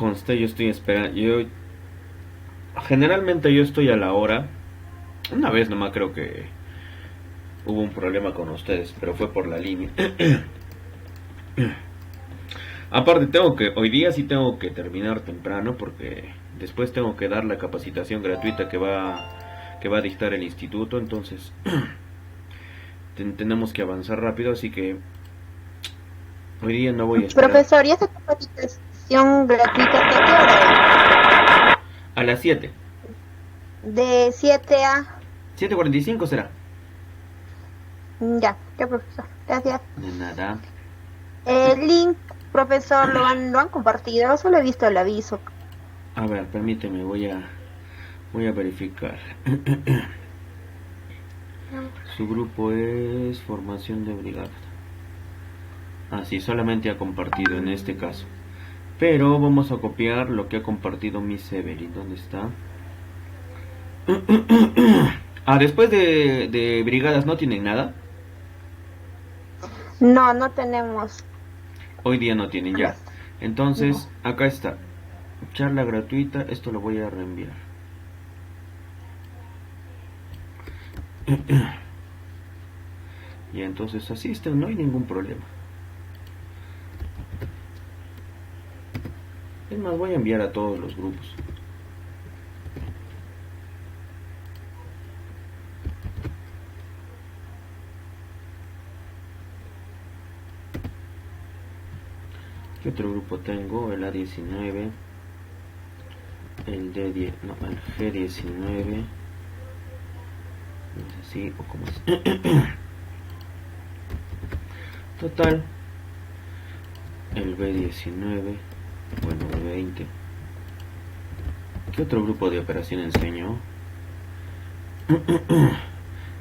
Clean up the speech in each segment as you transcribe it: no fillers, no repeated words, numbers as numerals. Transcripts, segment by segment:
Conste, yo estoy esperando. Generalmente yo estoy a la hora. Una vez nomás creo que hubo un problema con ustedes, pero fue por la línea. Aparte hoy día sí tengo que terminar temprano porque después tengo que dar la capacitación gratuita que va a dictar el instituto, entonces tenemos que avanzar rápido, así que hoy día no voy a esperar. Profesor, ¿y esa capacitación gratuita hasta qué hora A las 7, es? De 7 a... 7:45 será. Ya, profesor. Gracias. De nada. El link, profesor, lo han compartido. Solo he visto el aviso. A ver, permíteme, voy a verificar. Su grupo es formación de brigada. Ah, sí, solamente ha compartido en este caso. Pero vamos a copiar lo que ha compartido Miss Evelyn. ¿Dónde está? Después de brigadas no tienen nada. No, no tenemos. Hoy día no tienen ya. No. Entonces, acá está. Charla gratuita. Esto lo voy a reenviar. Y entonces asisten, no hay ningún problema. Es más, voy a enviar a todos los grupos. ¿Qué otro grupo tengo? El A19, el D10, no, el G19, no sé si o cómo es. Total, el B19, bueno, el 20. ¿Qué otro grupo de operación enseño?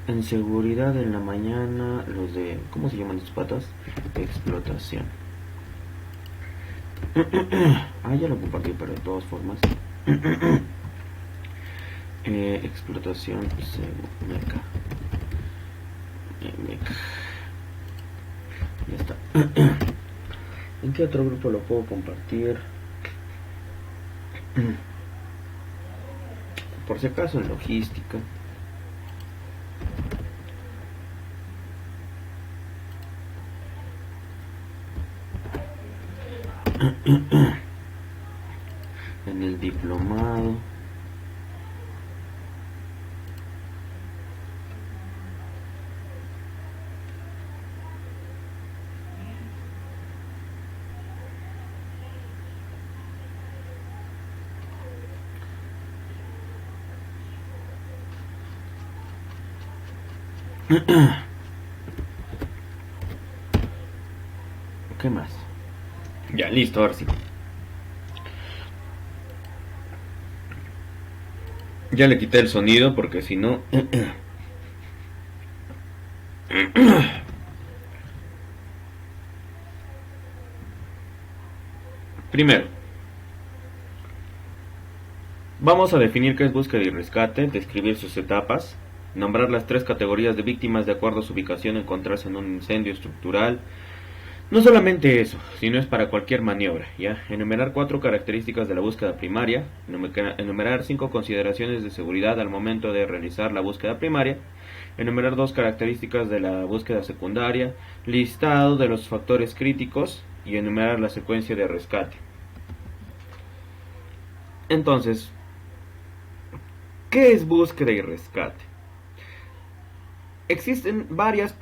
En seguridad en la mañana, los de, ¿cómo se llaman estos patas? Explotación. Ya lo compartí, pero de todas formas. Explotación, meca. Meca. Ya está. ¿En qué otro grupo lo puedo compartir? Por si acaso en logística. En el diplomado. ¿Qué más? Ya, listo, ahora sí. Ya le quité el sonido porque si no... Primero, vamos a definir qué es búsqueda y rescate, describir sus etapas, nombrar las tres categorías de víctimas de acuerdo a su ubicación, encontrarse en un incendio estructural. No solamente eso, sino es para cualquier maniobra, ¿ya? Enumerar 4 características de la búsqueda primaria, enumerar 5 consideraciones de seguridad al momento de realizar la búsqueda primaria, enumerar 2 características de la búsqueda secundaria, listado de los factores críticos y enumerar la secuencia de rescate. Entonces, ¿qué es búsqueda y rescate? Existen varias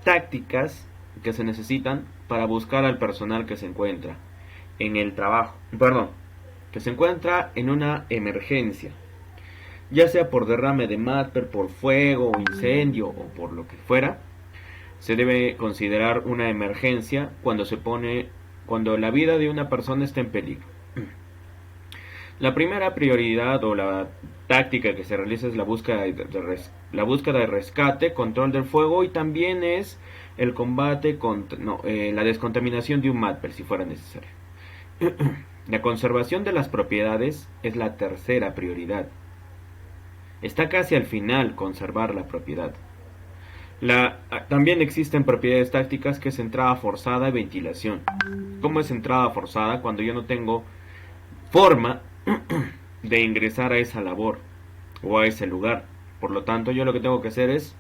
tácticas que se necesitan para buscar al personal que se encuentra en el trabajo, perdón, que se encuentra en una emergencia, ya sea por derrame de Madper, por fuego o incendio o por lo que fuera. Se debe considerar una emergencia cuando la vida de una persona está en peligro. La primera prioridad o la táctica que se realiza es la búsqueda de rescate, control del fuego y también es el combate la descontaminación de un Madper si fuera necesario. La conservación de las propiedades es la tercera prioridad. Está casi al final conservar la propiedad. También existen propiedades tácticas que es entrada forzada y ventilación. ¿Cómo es entrada forzada? Cuando yo no tengo forma de ingresar a esa labor o a ese lugar. Por lo tanto, yo lo que tengo que hacer es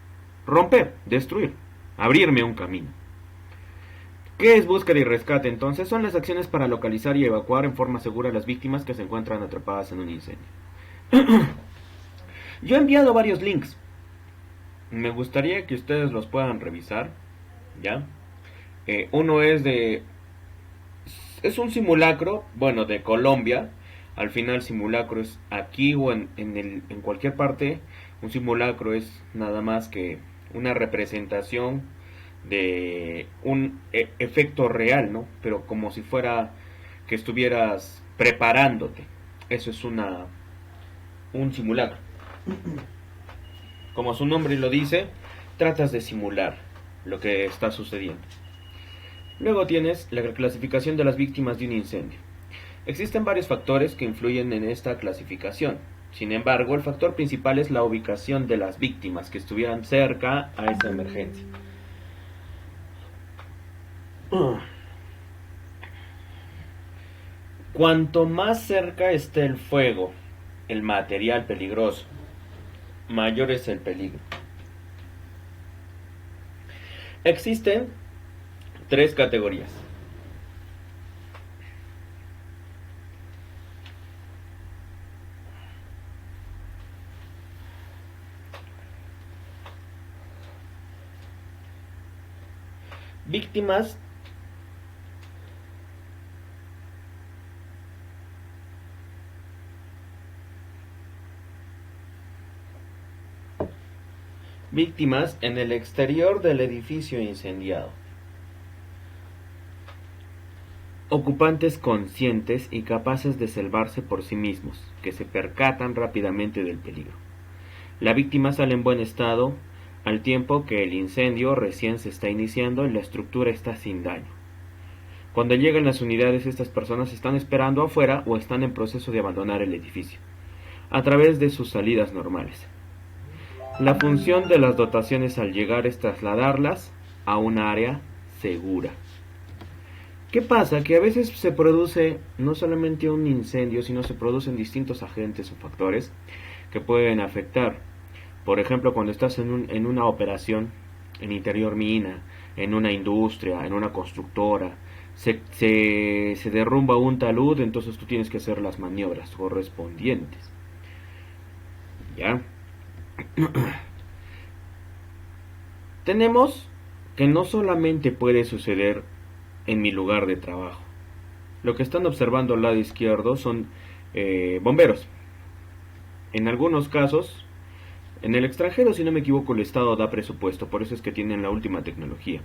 romper, destruir, abrirme un camino. ¿Qué es búsqueda y rescate? Entonces son las acciones para localizar y evacuar en forma segura a las víctimas que se encuentran atrapadas en un incendio. Yo he enviado varios links. Me gustaría que ustedes los puedan revisar. ¿Ya? Uno es de... Es un simulacro, bueno, de Colombia. Al final simulacro es aquí o en cualquier parte. Un simulacro es nada más que una representación de un efecto real, ¿no? Pero como si fuera que estuvieras preparándote. Eso es un simulacro. Como su nombre lo dice, tratas de simular lo que está sucediendo. Luego tienes la clasificación de las víctimas de un incendio. Existen varios factores que influyen en esta clasificación. Sin embargo, el factor principal es la ubicación de las víctimas que estuvieran cerca a esa emergencia. Cuanto más cerca esté el fuego, el material peligroso, mayor es el peligro. Existen tres categorías. Víctimas en el exterior del edificio incendiado. Ocupantes conscientes y capaces de salvarse por sí mismos, que se percatan rápidamente del peligro. La víctima sale en buen estado al tiempo que el incendio recién se está iniciando y la estructura está sin daño. Cuando llegan las unidades, estas personas están esperando afuera o están en proceso de abandonar el edificio, a través de sus salidas normales. La función de las dotaciones al llegar es trasladarlas a un área segura. ¿Qué pasa? Que a veces se produce no solamente un incendio, sino se producen distintos agentes o factores que pueden afectar. Por ejemplo, cuando estás en una operación, en interior mina, en una industria, en una constructora, se derrumba un talud, entonces tú tienes que hacer las maniobras correspondientes. ¿Ya? Tenemos que no solamente puede suceder en mi lugar de trabajo. Lo que están observando al lado izquierdo son bomberos. En algunos casos, en el extranjero, si no me equivoco, el Estado da presupuesto, por eso es que tienen la última tecnología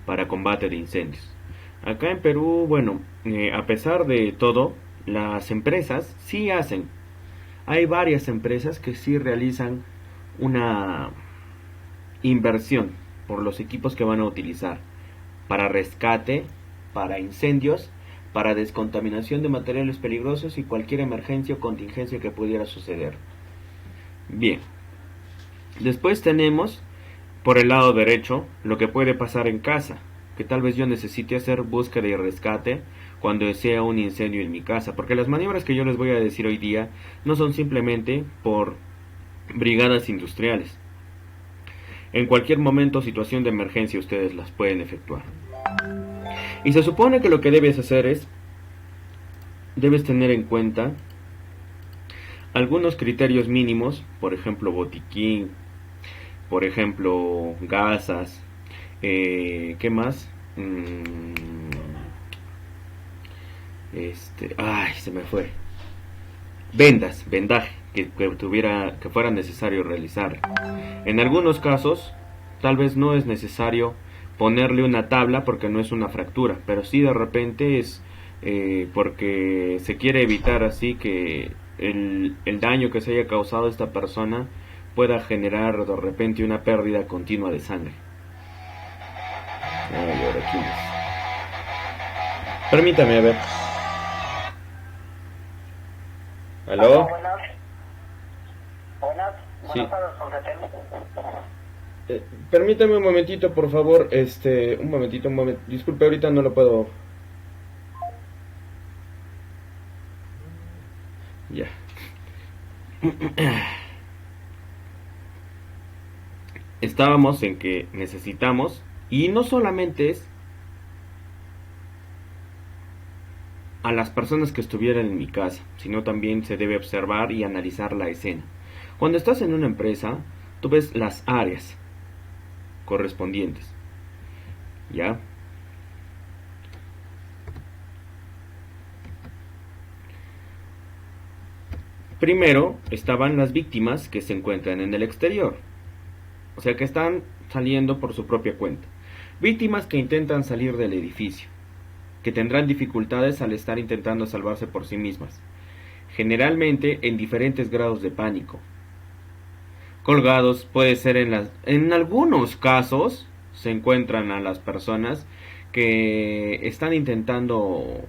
para combate de incendios. Acá en Perú, bueno, a pesar de todo, las empresas sí hacen. Hay varias empresas que sí realizan una inversión por los equipos que van a utilizar para rescate, para incendios, para descontaminación de materiales peligrosos y cualquier emergencia o contingencia que pudiera suceder. Bien, después tenemos por el lado derecho lo que puede pasar en casa, que tal vez yo necesite hacer búsqueda y rescate cuando sea un incendio en mi casa, porque las maniobras que yo les voy a decir hoy día no son simplemente por brigadas industriales. En cualquier momento o situación de emergencia ustedes las pueden efectuar. Y se supone que lo que debes hacer es, debes tener en cuenta algunos criterios mínimos, por ejemplo botiquín, por ejemplo gasas, ¿qué más? Se me fue. Vendaje que fuera necesario realizar. En algunos casos, tal vez no es necesario ponerle una tabla porque no es una fractura, pero sí de repente es porque se quiere evitar así que el daño que se haya causado a esta persona pueda generar de repente una pérdida continua de sangre. Ay, ahora aquí es. Permítame, a ver. ¿Aló? Buenas. Sí. Buenas tardes, José. Permítame un momentito, por favor. Un momentito, un momento. Disculpe, ahorita no lo puedo. Ya. Estábamos en que necesitamos, y no solamente es a las personas que estuvieran en mi casa, sino también se debe observar y analizar la escena. Cuando estás en una empresa, tú ves las áreas correspondientes, ¿ya? Primero estaban las víctimas que se encuentran en el exterior, o sea que están saliendo por su propia cuenta. Víctimas que intentan salir del edificio, que tendrán dificultades al estar intentando salvarse por sí mismas, generalmente en diferentes grados de pánico. Colgados puede ser en algunos casos se encuentran a las personas que están intentando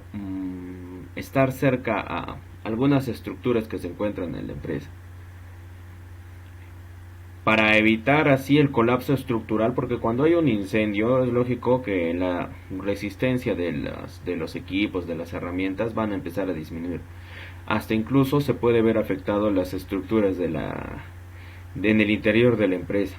estar cerca a algunas estructuras que se encuentran en la empresa, para evitar así el colapso estructural, porque cuando hay un incendio es lógico que la resistencia de los equipos, de las herramientas van a empezar a disminuir. Hasta incluso se puede ver afectado las estructuras en el interior de la empresa.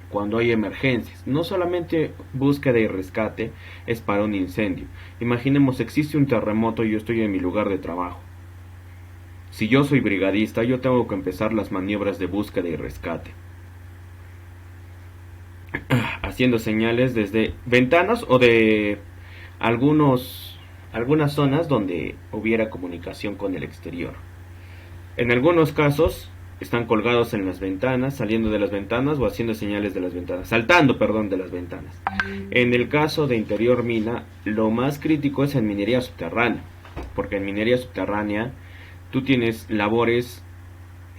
Cuando hay emergencias, no solamente búsqueda y rescate es para un incendio. Imaginemos, existe un terremoto y yo estoy en mi lugar de trabajo. Si yo soy brigadista, yo tengo que empezar las maniobras de búsqueda y rescate, haciendo señales desde ventanas o de algunas zonas donde hubiera comunicación con el exterior. En algunos casos están colgados en las ventanas, saliendo de las ventanas o haciendo señales de las ventanas, saltando, perdón, de las ventanas. En el caso de interior mina, lo más crítico es en minería subterránea, porque en minería subterránea tú tienes labores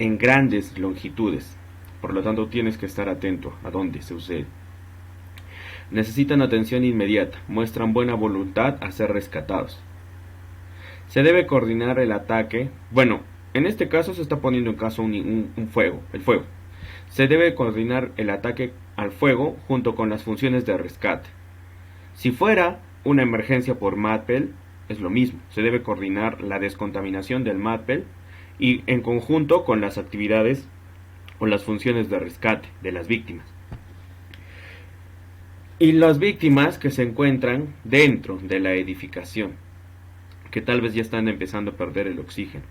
en grandes longitudes, por lo tanto tienes que estar atento a dónde se sucede. Necesitan atención inmediata, muestran buena voluntad a ser rescatados. Se debe coordinar el ataque. Bueno, en este caso se está poniendo en caso un fuego, el fuego. Se debe coordinar el ataque al fuego junto con las funciones de rescate. Si fuera una emergencia por MATPEL, es lo mismo. Se debe coordinar la descontaminación del MATPEL y en conjunto con las actividades o las funciones de rescate de las víctimas. Y las víctimas que se encuentran dentro de la edificación, que tal vez ya están empezando a perder el oxígeno.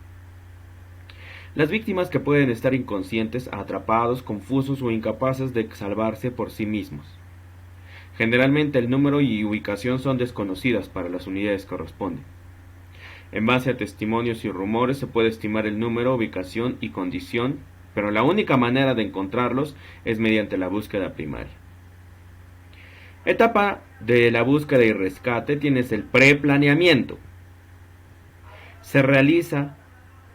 Las víctimas que pueden estar inconscientes, atrapados, confusos o incapaces de salvarse por sí mismos. Generalmente el número y ubicación son desconocidas para las unidades que corresponden. En base a testimonios y rumores se puede estimar el número, ubicación y condición, pero la única manera de encontrarlos es mediante la búsqueda primaria. Etapa de la búsqueda y rescate tienes el preplaneamiento. Se realiza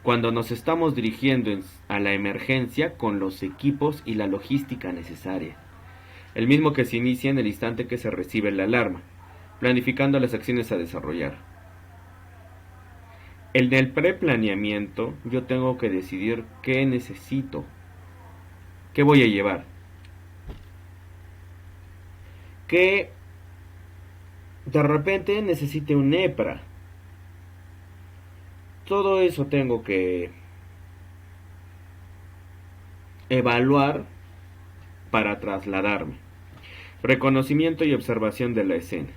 cuando nos estamos dirigiendo a la emergencia con los equipos y la logística necesaria, el mismo que se inicia en el instante que se recibe la alarma, planificando las acciones a desarrollar. En el preplaneamiento yo tengo que decidir qué necesito, qué voy a llevar, que de repente necesite un EPRA. Todo eso tengo que evaluar para trasladarme. Reconocimiento y observación de la escena.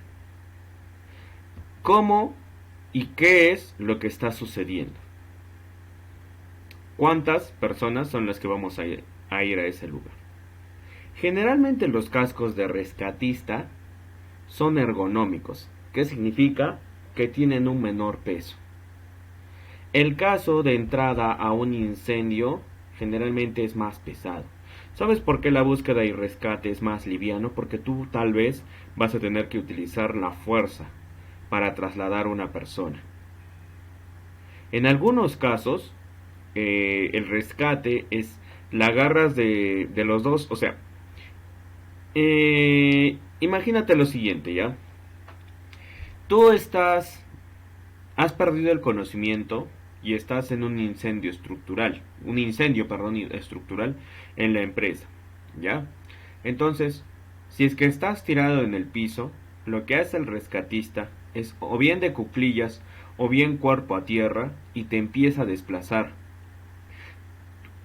¿Cómo y qué es lo que está sucediendo? ¿Cuántas personas son las que vamos a ir a ese lugar? Generalmente los cascos de rescatista son ergonómicos, que significa que tienen un menor peso. El caso de entrada a un incendio generalmente es más pesado. ¿Sabes por qué la búsqueda y rescate es más liviano? Porque tú tal vez vas a tener que utilizar la fuerza para trasladar a una persona. En algunos casos, el rescate es la agarras de los dos, o sea, imagínate lo siguiente, ¿ya? Tú has perdido el conocimiento y estás en un incendio estructural en la empresa. ¿ya? Entonces, si es que estás tirado en el piso, lo que hace el rescatista es o bien de cuclillas o bien cuerpo a tierra y te empieza a desplazar.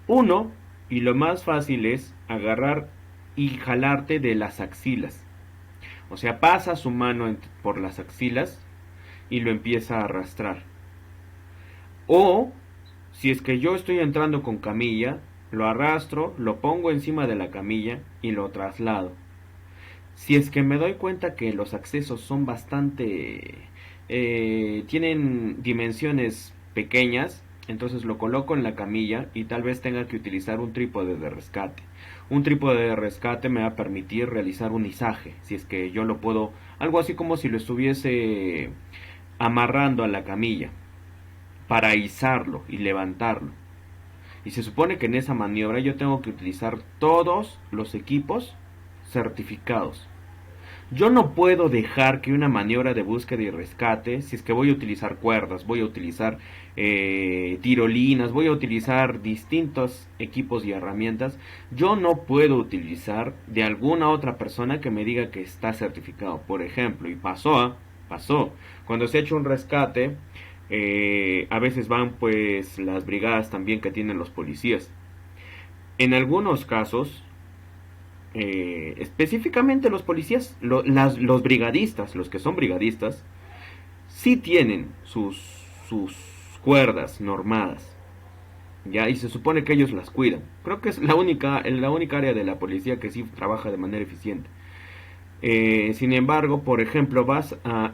Uno, y lo más fácil es agarrar y jalarte de las axilas. O sea, pasa su mano por las axilas y lo empieza a arrastrar. O, si es que yo estoy entrando con camilla, lo arrastro, lo pongo encima de la camilla y lo traslado. Si es que me doy cuenta que los accesos son bastante... tienen dimensiones pequeñas, entonces lo coloco en la camilla y tal vez tenga que utilizar un trípode de rescate. Un trípode de rescate me va a permitir realizar un izaje, si es que yo lo puedo, algo así como si lo estuviese amarrando a la camilla, para izarlo y levantarlo. Y se supone que en esa maniobra yo tengo que utilizar todos los equipos certificados. Yo no puedo dejar que una maniobra de búsqueda y rescate, si es que voy a utilizar cuerdas, voy a utilizar tirolinas, voy a utilizar distintos equipos y herramientas, yo no puedo utilizar de alguna otra persona que me diga que está certificado. Por ejemplo, y pasó, cuando se ha hecho un rescate, a veces van pues las brigadas también que tienen los policías. En algunos casos, específicamente los policías, los brigadistas, los que son brigadistas, sí tienen sus cuerdas normadas, ya, y se supone que ellos las cuidan. Creo que es la única área de la policía que sí trabaja de manera eficiente. Sin embargo, por ejemplo, vas a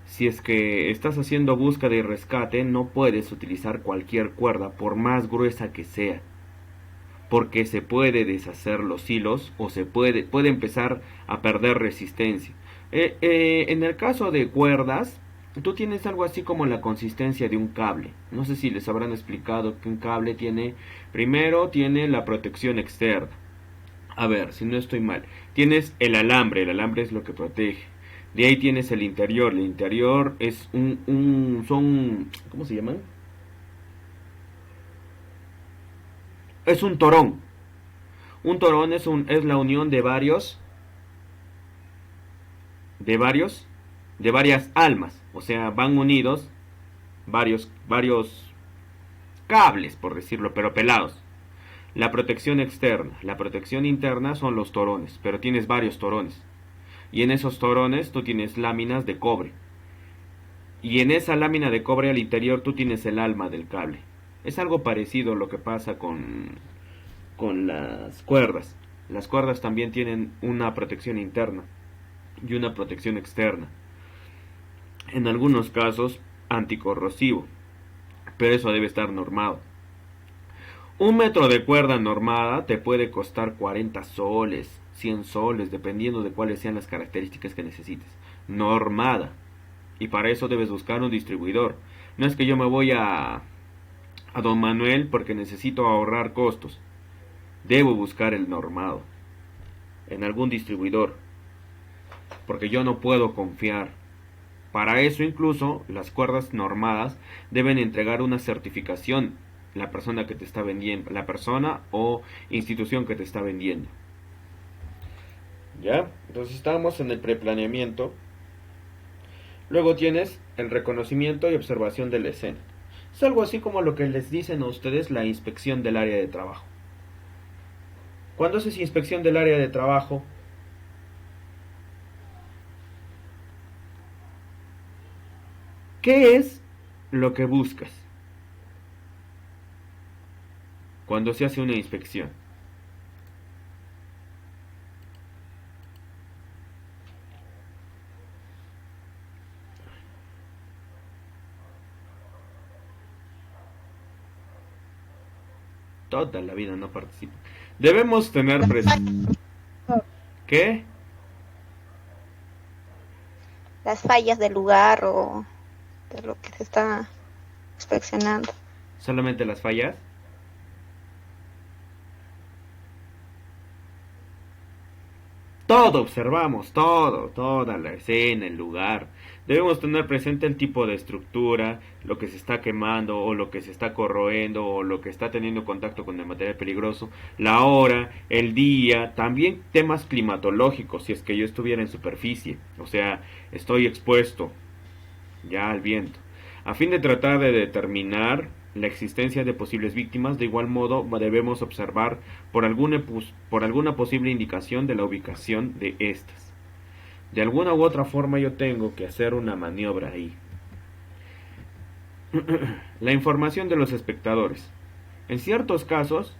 si es que estás haciendo búsqueda y rescate, no puedes utilizar cualquier cuerda, por más gruesa que sea, porque se puede deshacer los hilos o puede empezar a perder resistencia. En el caso de cuerdas, tú tienes algo así como la consistencia de un cable. No sé si les habrán explicado que un cable primero tiene la protección externa. A ver, si no estoy mal, tienes el alambre es lo que protege. De ahí tienes el interior es son, ¿cómo se llaman? Es un torón. Un torón es la unión de varias almas. O sea, van unidos varios cables, por decirlo, pero pelados. La protección externa, la protección interna son los torones, pero tienes varios torones. Y en esos torones tú tienes láminas de cobre. Y en esa lámina de cobre al interior tú tienes el alma del cable. Es algo parecido lo que pasa con las cuerdas. Las cuerdas también tienen una protección interna y una protección externa. En algunos casos anticorrosivo, pero eso debe estar normado. Un metro de cuerda normada te puede costar 40 soles, 100 soles, dependiendo de cuáles sean las características que necesites. Normada. Y para eso debes buscar un distribuidor. No es que yo me voy a Don Manuel porque necesito ahorrar costos. Debo buscar el normado en algún distribuidor, porque yo no puedo confiar. Para eso incluso las cuerdas normadas deben entregar una certificación la persona que te está vendiendo, la persona o institución que te está vendiendo. ¿Ya? Entonces estamos en el preplaneamiento. Luego tienes el reconocimiento y observación de la escena. Es algo así como lo que les dicen a ustedes la inspección del área de trabajo. Cuando haces inspección del área de trabajo, ¿qué es lo que buscas cuando se hace una inspección? Toda la vida no participo. Debemos tener presente. ¿Qué? Las fallas del lugar o de lo que se está inspeccionando. ¿Solamente las fallas? Todo observamos, todo, toda la escena, el lugar. Debemos tener presente el tipo de estructura, lo que se está quemando o lo que se está corroendo o lo que está teniendo contacto con el material peligroso, la hora, el día, también temas climatológicos, si es que yo estuviera en superficie, o sea, estoy expuesto ya al viento, a fin de tratar de determinar la existencia de posibles víctimas. De igual modo debemos observar por alguna posible indicación de la ubicación de estas. De alguna u otra forma yo tengo que hacer una maniobra ahí. La información de los espectadores. En ciertos casos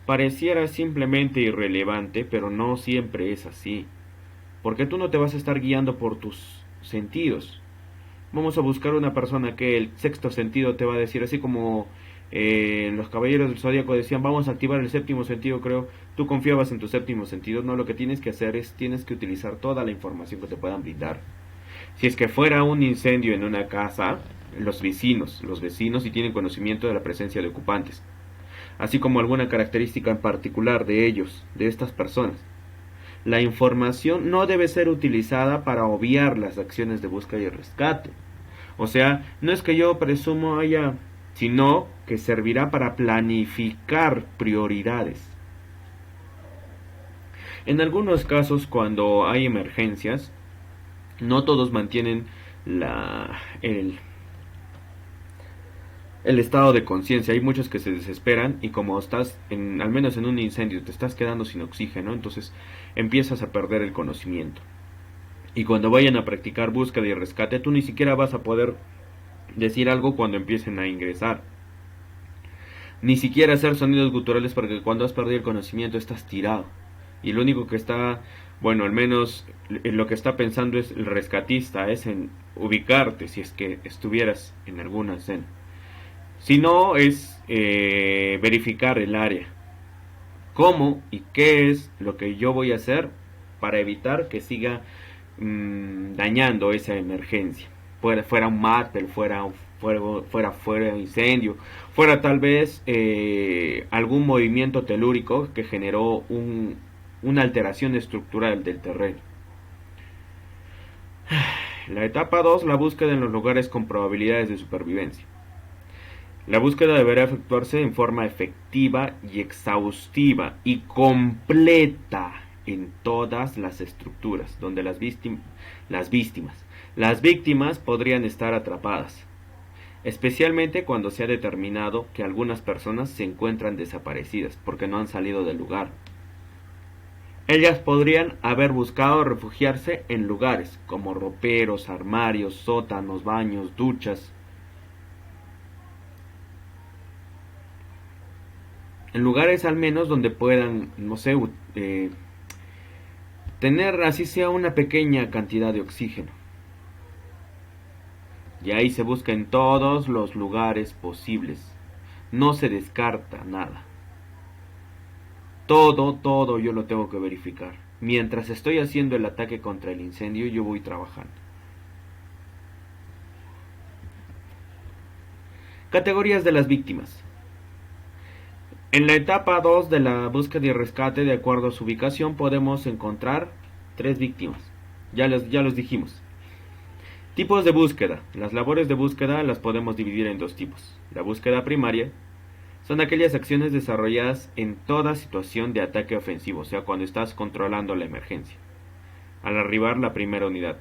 pareciera simplemente irrelevante, pero no siempre es así, porque tú no te vas a estar guiando por tus sentidos. Vamos a buscar una persona que el sexto sentido te va a decir, así como los caballeros del zodiaco decían, vamos a activar el séptimo sentido, creo. Tú confiabas en tu séptimo sentido. No, lo que tienes que hacer es, tienes que utilizar toda la información que te puedan brindar. Si es que fuera un incendio en una casa, los vecinos sí tienen conocimiento de la presencia de ocupantes, así como alguna característica en particular de ellos, de estas personas. La información no debe ser utilizada para obviar las acciones de búsqueda y rescate. O sea, no es que yo presumo haya, sino que servirá para planificar prioridades. En algunos casos, cuando hay emergencias, no todos mantienen el estado de conciencia. Hay muchos que se desesperan y como estás, al menos en un incendio, te estás quedando sin oxígeno, entonces empiezas a perder el conocimiento. Y cuando vayan a practicar búsqueda y rescate, tú ni siquiera vas a poder decir algo cuando empiecen a ingresar. Ni siquiera hacer sonidos guturales, porque cuando has perdido el conocimiento estás tirado. Y lo único que está, bueno, al menos lo que está pensando es el rescatista, es en ubicarte si es que estuvieras en alguna escena. Si no, es verificar el área. ¿Cómo y qué es lo que yo voy a hacer para evitar que siga dañando esa emergencia? Fuera un mártir, fuera un incendio, fuera tal vez algún movimiento telúrico que generó una alteración estructural del terreno. La etapa 2, la búsqueda en los lugares con probabilidades de supervivencia. La búsqueda deberá efectuarse en forma efectiva y exhaustiva y completa en todas las estructuras donde las víctimas podrían estar atrapadas, especialmente cuando se ha determinado que algunas personas se encuentran desaparecidas porque no han salido del lugar. Ellas podrían haber buscado refugiarse en lugares como roperos, armarios, sótanos, baños, duchas, en lugares al menos donde puedan, no sé, tener así sea una pequeña cantidad de oxígeno. Y ahí se busca en todos los lugares posibles. No se descarta nada. Todo yo lo tengo que verificar. Mientras estoy haciendo el ataque contra el incendio, yo voy trabajando. Categorías de las víctimas. En la etapa 2 de la búsqueda y rescate, de acuerdo a su ubicación, podemos encontrar 3 víctimas. Ya los dijimos. Tipos de búsqueda. Las labores de búsqueda las podemos dividir en 2 tipos. La búsqueda primaria son aquellas acciones desarrolladas en toda situación de ataque ofensivo, o sea, cuando estás controlando la emergencia. Al arribar la primera unidad.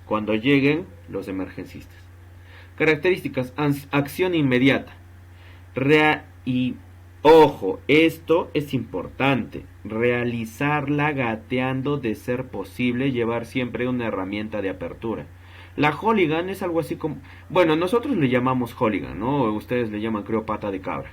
Cuando lleguen los emergencistas. Características. Acción inmediata. Ojo, esto es importante. Realizarla gateando de ser posible, llevar siempre una herramienta de apertura. La hooligan es algo así como... Bueno, nosotros le llamamos hooligan, ¿no? Ustedes le llaman, creo, pata de cabra.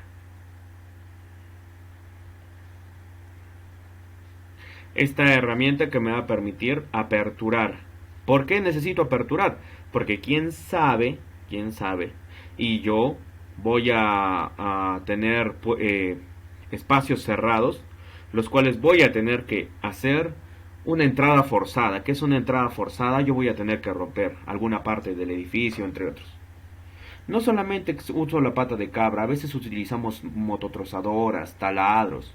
Esta herramienta que me va a permitir aperturar. ¿Por qué necesito aperturar? Porque quién sabe, y yo voy a tener espacios cerrados, los cuales voy a tener que hacer una entrada forzada. ¿Qué es una entrada forzada? Yo voy a tener que romper alguna parte del edificio, entre otros. No solamente uso la pata de cabra, a veces utilizamos mototrozadoras, taladros,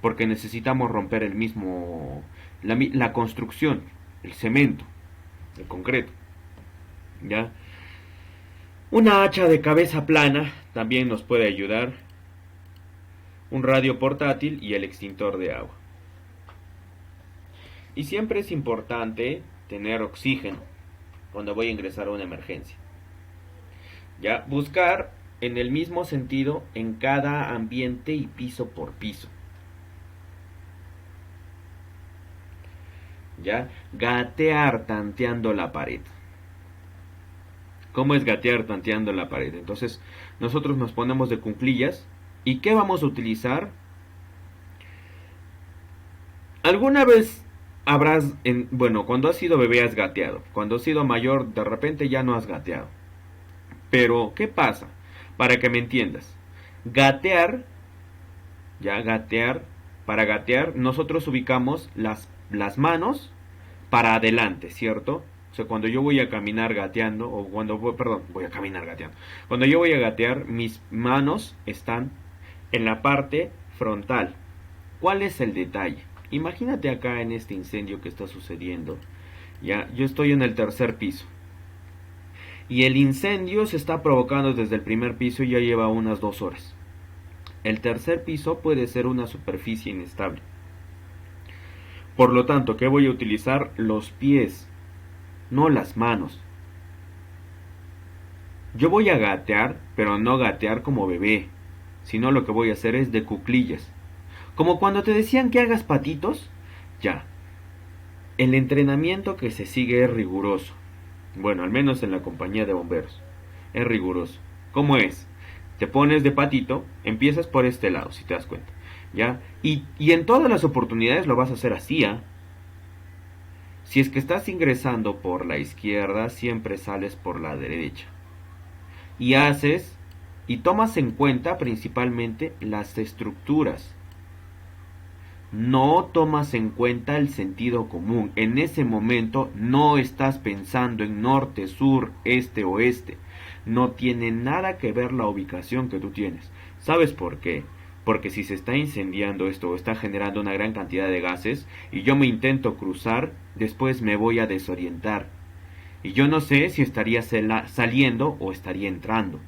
porque necesitamos romper el mismo la construcción, el cemento, el concreto. ¿Ya? Una hacha de cabeza plana también nos puede ayudar, un radio portátil y el extintor de agua. Y siempre es importante tener oxígeno cuando voy a ingresar a una emergencia. Ya, buscar en el mismo sentido en cada ambiente y piso por piso. Ya, gatear tanteando la pared. ¿Cómo es gatear tanteando la pared? Entonces, nosotros nos ponemos de cuclillas. ¿Y qué vamos a utilizar? ¿Alguna vez habrás, bueno, cuando has sido bebé has gateado? Cuando has sido mayor, de repente ya no has gateado. Pero, ¿qué pasa? Para que me entiendas. Gatear, ya gatear, para gatear, nosotros ubicamos las manos para adelante, ¿cierto? O sea, cuando yo voy a caminar gateando, o cuando voy, perdón, voy a caminar gateando. Cuando yo voy a gatear, mis manos están en la parte frontal. ¿Cuál es el detalle? Imagínate acá en este incendio que está sucediendo. Ya, yo estoy en el tercer piso. Y el incendio se está provocando desde el primer piso y ya lleva unas 2 horas. El tercer piso puede ser una superficie inestable. Por lo tanto, ¿qué voy a utilizar? Los pies, no las manos. Yo voy a gatear, pero no gatear como bebé, sino lo que voy a hacer es de cuclillas. Como cuando te decían que hagas patitos, ya. El entrenamiento que se sigue es riguroso. Bueno, al menos en la compañía de bomberos. Es riguroso. ¿Cómo es? Te pones de patito, empiezas por este lado, si te das cuenta. ¿Ya? Y en todas las oportunidades lo vas a hacer así, ¿ah? Si es que estás ingresando por la izquierda, siempre sales por la derecha. Y haces, y tomas en cuenta principalmente las estructuras. No tomas en cuenta el sentido común. En ese momento no estás pensando en norte, sur, este, oeste. No tiene nada que ver la ubicación que tú tienes. ¿Sabes por qué? Porque si se está incendiando esto o está generando una gran cantidad de gases y yo me intento cruzar, después me voy a desorientar. Y yo no sé si estaría saliendo o estaría entrando.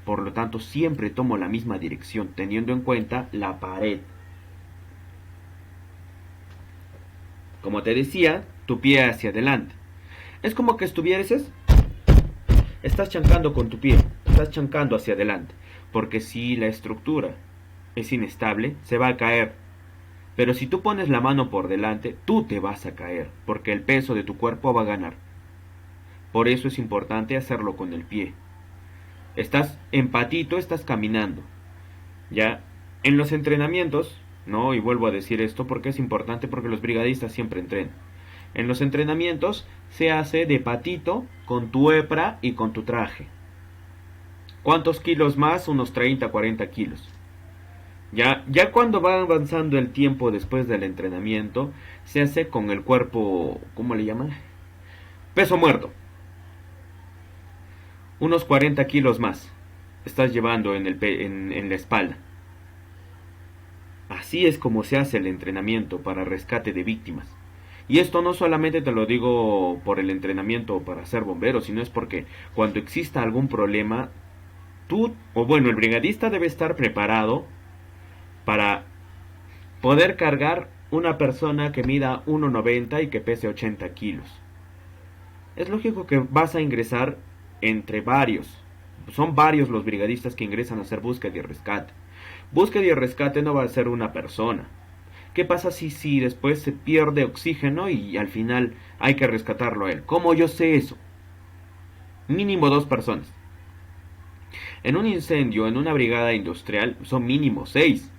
Por lo tanto, siempre tomo la misma dirección, teniendo en cuenta la pared. Como te decía, tu pie hacia adelante. Es como que estás chancando con tu pie, estás chancando hacia adelante. Porque si la estructura es inestable, se va a caer. Pero si tú pones la mano por delante, tú te vas a caer, porque el peso de tu cuerpo va a ganar. Por eso es importante hacerlo con el pie. Estás en patito, estás caminando. Ya, en los entrenamientos, no, y vuelvo a decir esto porque es importante, porque los brigadistas siempre entrenan. En los entrenamientos se hace de patito con tu EPRA y con tu traje. ¿Cuántos kilos más? Unos 30, 40 kilos. Ya cuando va avanzando el tiempo después del entrenamiento, se hace con el cuerpo, ¿cómo le llaman? Peso muerto. Unos 40 kilos más estás llevando en la espalda. Así es como se hace el entrenamiento para rescate de víctimas. Y esto no solamente te lo digo por el entrenamiento para ser bombero, sino es porque cuando exista algún problema, el brigadista debe estar preparado para poder cargar una persona que mida 1,90 y que pese 80 kilos. Es lógico que vas a ingresar entre varios. Son varios los brigadistas que ingresan a hacer búsqueda y rescate. Búsqueda y rescate no va a ser una persona. ¿Qué pasa si después se pierde oxígeno y al final hay que rescatarlo a él? ¿Cómo yo sé eso? Mínimo 2 personas. En un incendio, en una brigada industrial, son mínimo 6.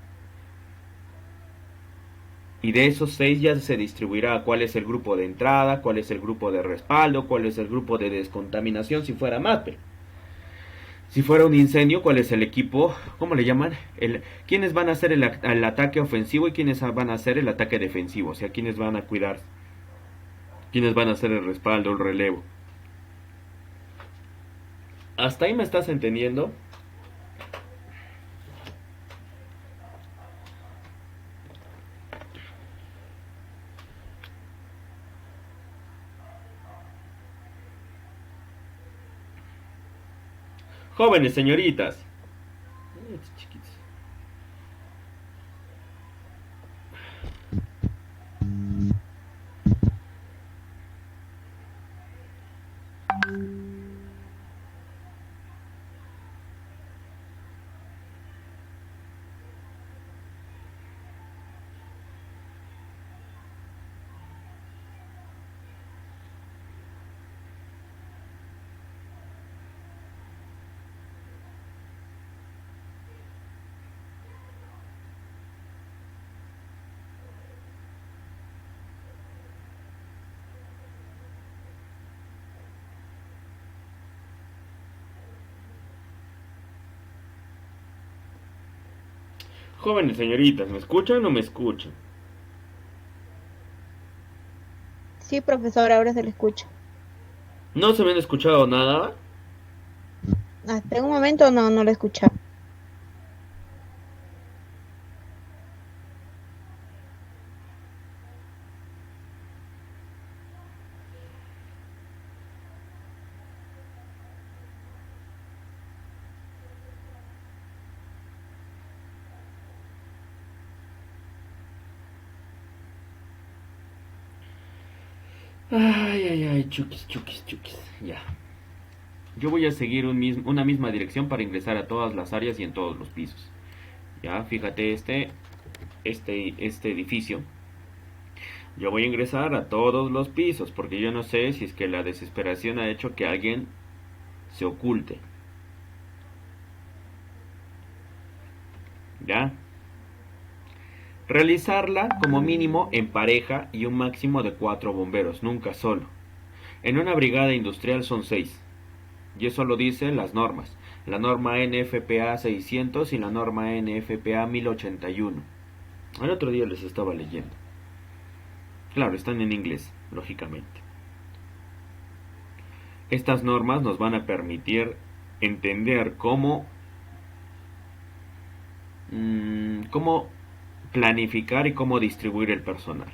Y de esos 6 ya se distribuirá cuál es el grupo de entrada, cuál es el grupo de respaldo, cuál es el grupo de descontaminación si fuera MAPE. Si fuera un incendio, ¿cuál es el equipo? ¿Cómo le llaman? ¿Quiénes van a hacer el ataque ofensivo y quiénes van a hacer el ataque defensivo? O sea, ¿quiénes van a cuidar? ¿Quiénes van a hacer el respaldo, el relevo? ¿Hasta ahí me estás entendiendo? Jóvenes señoritas. Chiquitos. Jóvenes señoritas, ¿me escuchan o no me escuchan? Sí, profesor, ahora se le escucha. ¿No se me han escuchado nada? Hasta un momento no lo escuchaba. Ay, ay, ay, chukis, chukis, chukis. Ya. Yo voy a seguir una misma dirección para ingresar a todas las áreas y en todos los pisos. Ya, fíjate este edificio. Yo voy a ingresar a todos los pisos porque yo no sé si es que la desesperación ha hecho que alguien se oculte. ¿Ya? Realizarla como mínimo en pareja y un máximo de 4 bomberos, nunca solo. En una brigada industrial son 6. Y eso lo dicen las normas. La norma NFPA 600 y la norma NFPA 1081. El otro día les estaba leyendo. Claro, están en inglés, lógicamente. Estas normas nos van a permitir entender cómo planificar y cómo distribuir el personal.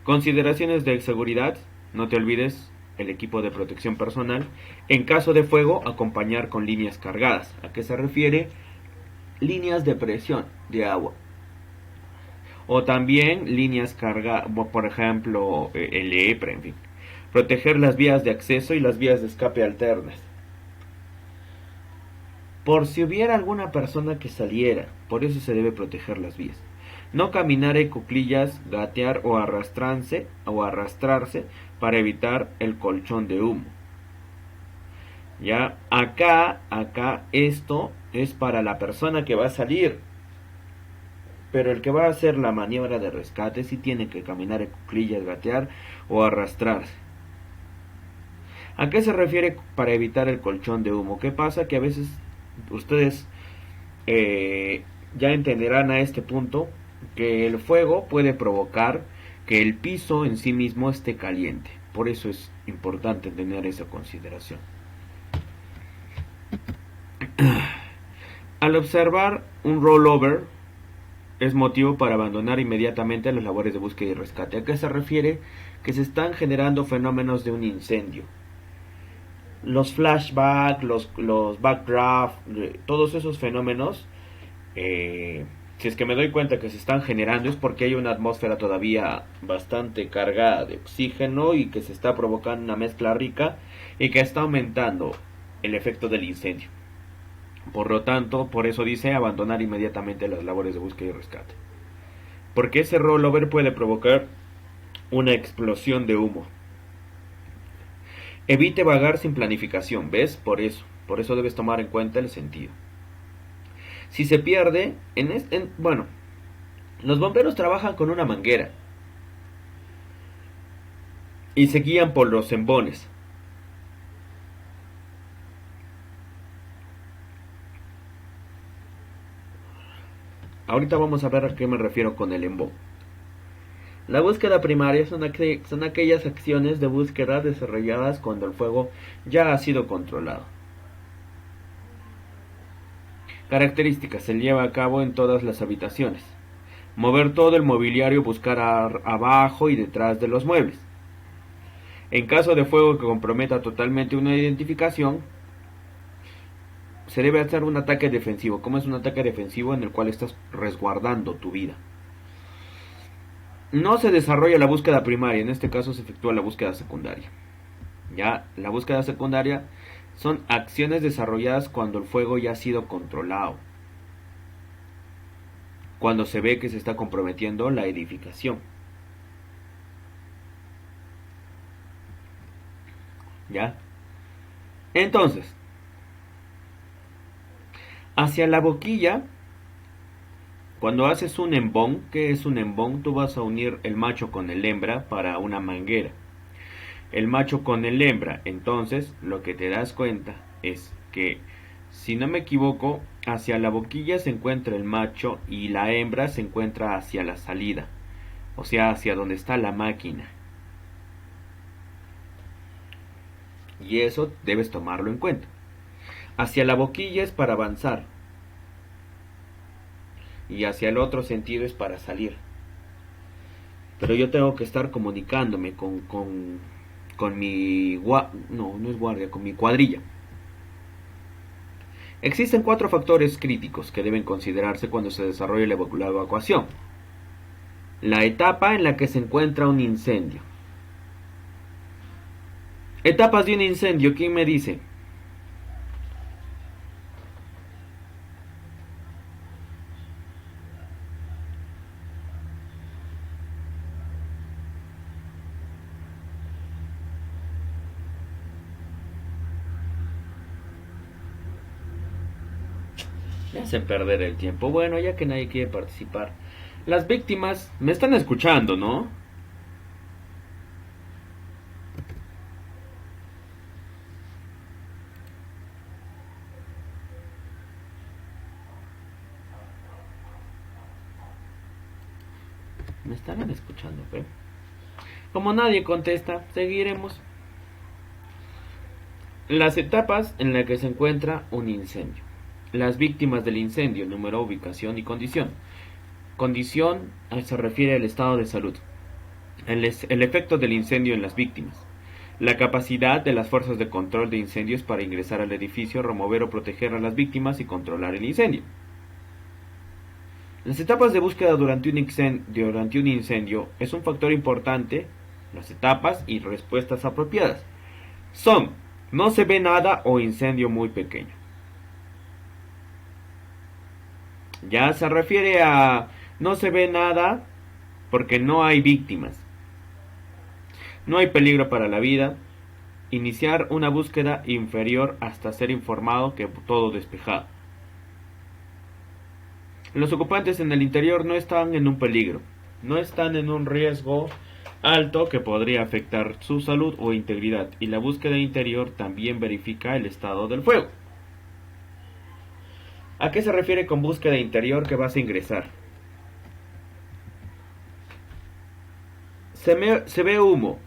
Consideraciones de seguridad, no te olvides el equipo de protección personal. En caso de fuego, acompañar con líneas cargadas. ¿A qué se refiere? Líneas de presión de agua. O también líneas cargadas, por ejemplo, el EPRE, en fin. Proteger las vías de acceso y las vías de escape alternas. Por si hubiera alguna persona que saliera, por eso se debe proteger las vías. No caminar en cuclillas, gatear o arrastrarse para evitar el colchón de humo. Ya, acá, esto es para la persona que va a salir. Pero el que va a hacer la maniobra de rescate sí tiene que caminar en cuclillas, gatear o arrastrarse. ¿A qué se refiere para evitar el colchón de humo? ¿Qué pasa? Que a veces ustedes ya entenderán a este punto que el fuego puede provocar que el piso en sí mismo esté caliente. Por eso es importante tener esa consideración. Al observar un rollover es motivo para abandonar inmediatamente las labores de búsqueda y rescate. ¿A qué se refiere? Que se están generando fenómenos de un incendio. Los flashbacks, los backdraft, todos esos fenómenos, si es que me doy cuenta que se están generando es porque hay una atmósfera todavía bastante cargada de oxígeno y que se está provocando una mezcla rica y que está aumentando el efecto del incendio. Por lo tanto, por eso dice abandonar inmediatamente las labores de búsqueda y rescate. Porque ese rollover puede provocar una explosión de humo. Evite vagar sin planificación, ¿ves? Por eso debes tomar en cuenta el sentido. Si se pierde, bueno, los bomberos trabajan con una manguera y se guían por los embones. Ahorita vamos a ver a qué me refiero con el embón. La búsqueda primaria son aquellas acciones de búsqueda desarrolladas cuando el fuego ya ha sido controlado. Características: se lleva a cabo en todas las habitaciones. Mover todo el mobiliario, buscar abajo y detrás de los muebles. En caso de fuego que comprometa totalmente una identificación, se debe hacer un ataque defensivo. ¿Cómo es un ataque defensivo? En el cual estás resguardando tu vida. No se desarrolla la búsqueda primaria, en este caso se efectúa la búsqueda secundaria. Ya, la búsqueda secundaria son acciones desarrolladas cuando el fuego ya ha sido controlado. Cuando se ve que se está comprometiendo la edificación. ¿Ya? Entonces, hacia la boquilla, cuando haces un embón, ¿qué es un embón? Tú vas a unir el macho con el hembra para una manguera. El macho con el hembra, entonces lo que te das cuenta es que, si no me equivoco, hacia la boquilla se encuentra el macho y la hembra se encuentra hacia la salida, o sea, hacia donde está la máquina. Y eso debes tomarlo en cuenta. Hacia la boquilla es para avanzar y hacia el otro sentido es para salir. Pero yo tengo que estar comunicándome con mi no es guardia, con mi cuadrilla. Existen 4 factores críticos que deben considerarse cuando se desarrolla la evacuación. La etapa en la que se encuentra un incendio. Etapas de un incendio, ¿quién me dice? Me hacen perder el tiempo. Bueno, ya que nadie quiere participar. Las víctimas me están escuchando, ¿no? Me estarán escuchando, pero como nadie contesta, seguiremos. Las etapas en las que se encuentra un incendio. Las víctimas del incendio, número, ubicación y condición. Condición se refiere al estado de salud. El efecto del incendio en las víctimas. La capacidad de las fuerzas de control de incendios para ingresar al edificio, remover o proteger a las víctimas y controlar el incendio. Las etapas de búsqueda durante un incendio es un factor importante. Las etapas y respuestas apropiadas son: no se ve nada o incendio muy pequeño. Ya se refiere a no se ve nada porque no hay víctimas. No hay peligro para la vida. Iniciar una búsqueda inferior hasta ser informado que todo despejado. Los ocupantes en el interior no están en un peligro. No están en un riesgo alto que podría afectar su salud o integridad. Y la búsqueda interior también verifica el estado del fuego. ¿A qué se refiere con búsqueda interior que vas a ingresar? Se ve humo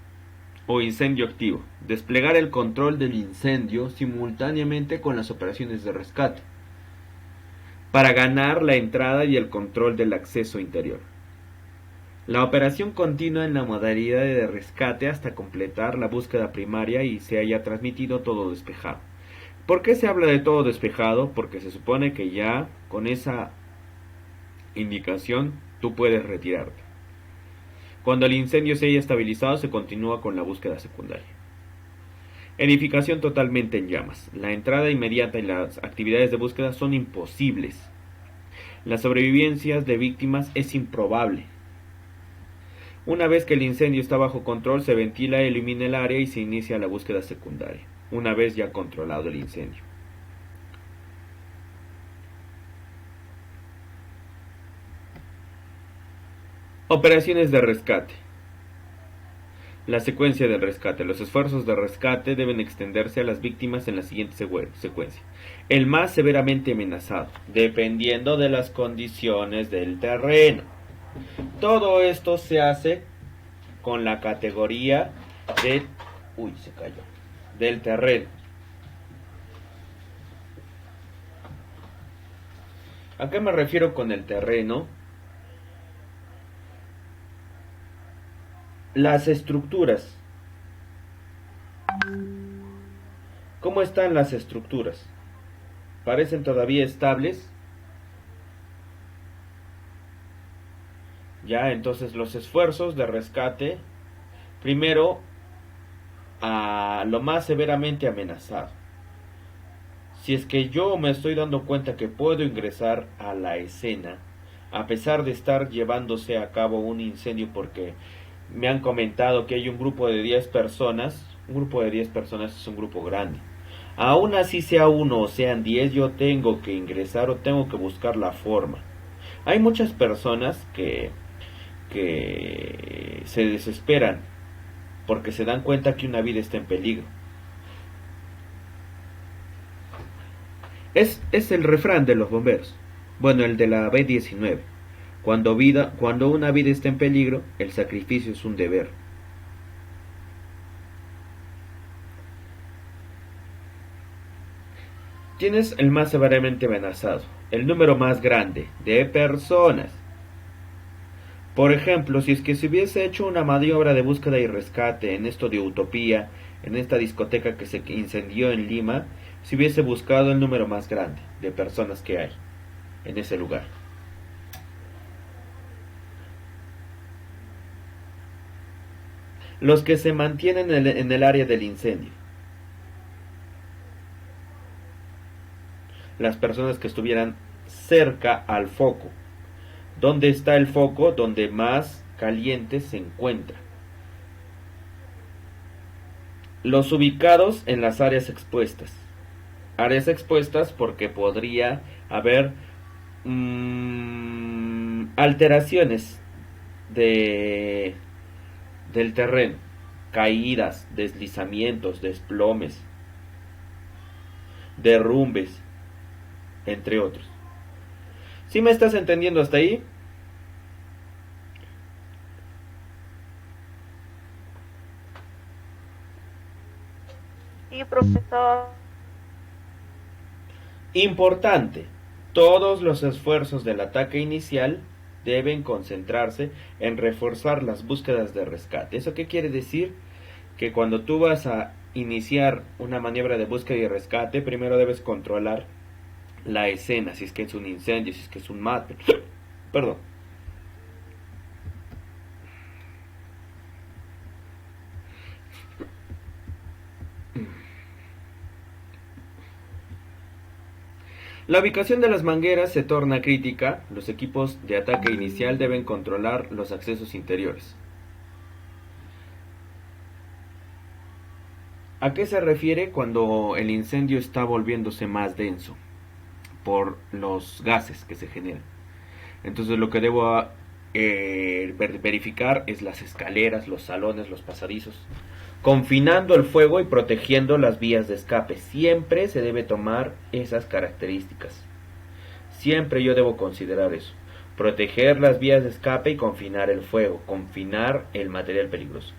o incendio activo. Desplegar el control del incendio simultáneamente con las operaciones de rescate para ganar la entrada y el control del acceso interior. La operación continúa en la modalidad de rescate hasta completar la búsqueda primaria y se haya transmitido todo despejado. ¿Por qué se habla de todo despejado? Porque se supone que ya con esa indicación tú puedes retirarte. Cuando el incendio se haya estabilizado, se continúa con la búsqueda secundaria. Edificación totalmente en llamas. La entrada inmediata y las actividades de búsqueda son imposibles. La sobrevivencia de víctimas es improbable. Una vez que el incendio está bajo control, se ventila, elimina el área y se inicia la búsqueda secundaria, una vez ya controlado el incendio. Operaciones de rescate. La secuencia del rescate. Los esfuerzos de rescate deben extenderse a las víctimas en la siguiente secuencia. El más severamente amenazado, dependiendo de las condiciones del terreno. Todo esto se hace con la categoría de... se cayó. Del terreno. ¿A qué me refiero con el terreno? Las estructuras. ¿Cómo están las estructuras? parecen todavía estables. Ya, entonces los esfuerzos de rescate, primero a lo más severamente amenazado. Si es que yo me estoy dando cuenta que puedo ingresar a la escena, a pesar de estar llevándose a cabo un incendio, porque me han comentado que hay un grupo de 10 personas, un grupo de 10 personas es un grupo grande. Aún así sea uno o sean 10, yo tengo que ingresar o tengo que buscar la forma. Hay muchas personas que se desesperan porque se dan cuenta que una vida está en peligro. Es el refrán de los bomberos. Bueno, el de la B-19. Cuando una vida está en peligro, el sacrificio es un deber. Tienes el más severamente amenazado, el número más grande de personas. Por ejemplo, si es que se hubiese hecho una maniobra de búsqueda y rescate en esto de Utopía, en esta discoteca que se incendió en Lima, se hubiese buscado el número más grande de personas que hay en ese lugar. Los que se mantienen en el área del incendio. Las personas que estuvieran cerca al foco. ¿Dónde está el foco? Donde más caliente se encuentra. Los ubicados en las áreas expuestas. Áreas expuestas porque podría haber alteraciones del terreno, caídas, deslizamientos, desplomes, derrumbes, entre otros. ¿Sí me estás entendiendo hasta ahí? Sí, profesor. Importante, todos los esfuerzos del ataque inicial deben concentrarse en reforzar las búsquedas de rescate. ¿Eso qué quiere decir? Que cuando tú vas a iniciar una maniobra de búsqueda y rescate, primero debes controlar la escena, si es que es un incendio, si es que es un mate. Perdón. La ubicación de las mangueras se torna crítica. Los equipos de ataque inicial deben controlar los accesos interiores. ¿A qué se refiere cuando el incendio está volviéndose más denso? Por los gases que se generan. Entonces lo que debo verificar es las escaleras, los salones, los pasadizos, confinando el fuego y protegiendo las vías de escape. Siempre se debe tomar esas características. Siempre yo debo considerar eso. Proteger las vías de escape y confinar el fuego, confinar el material peligroso.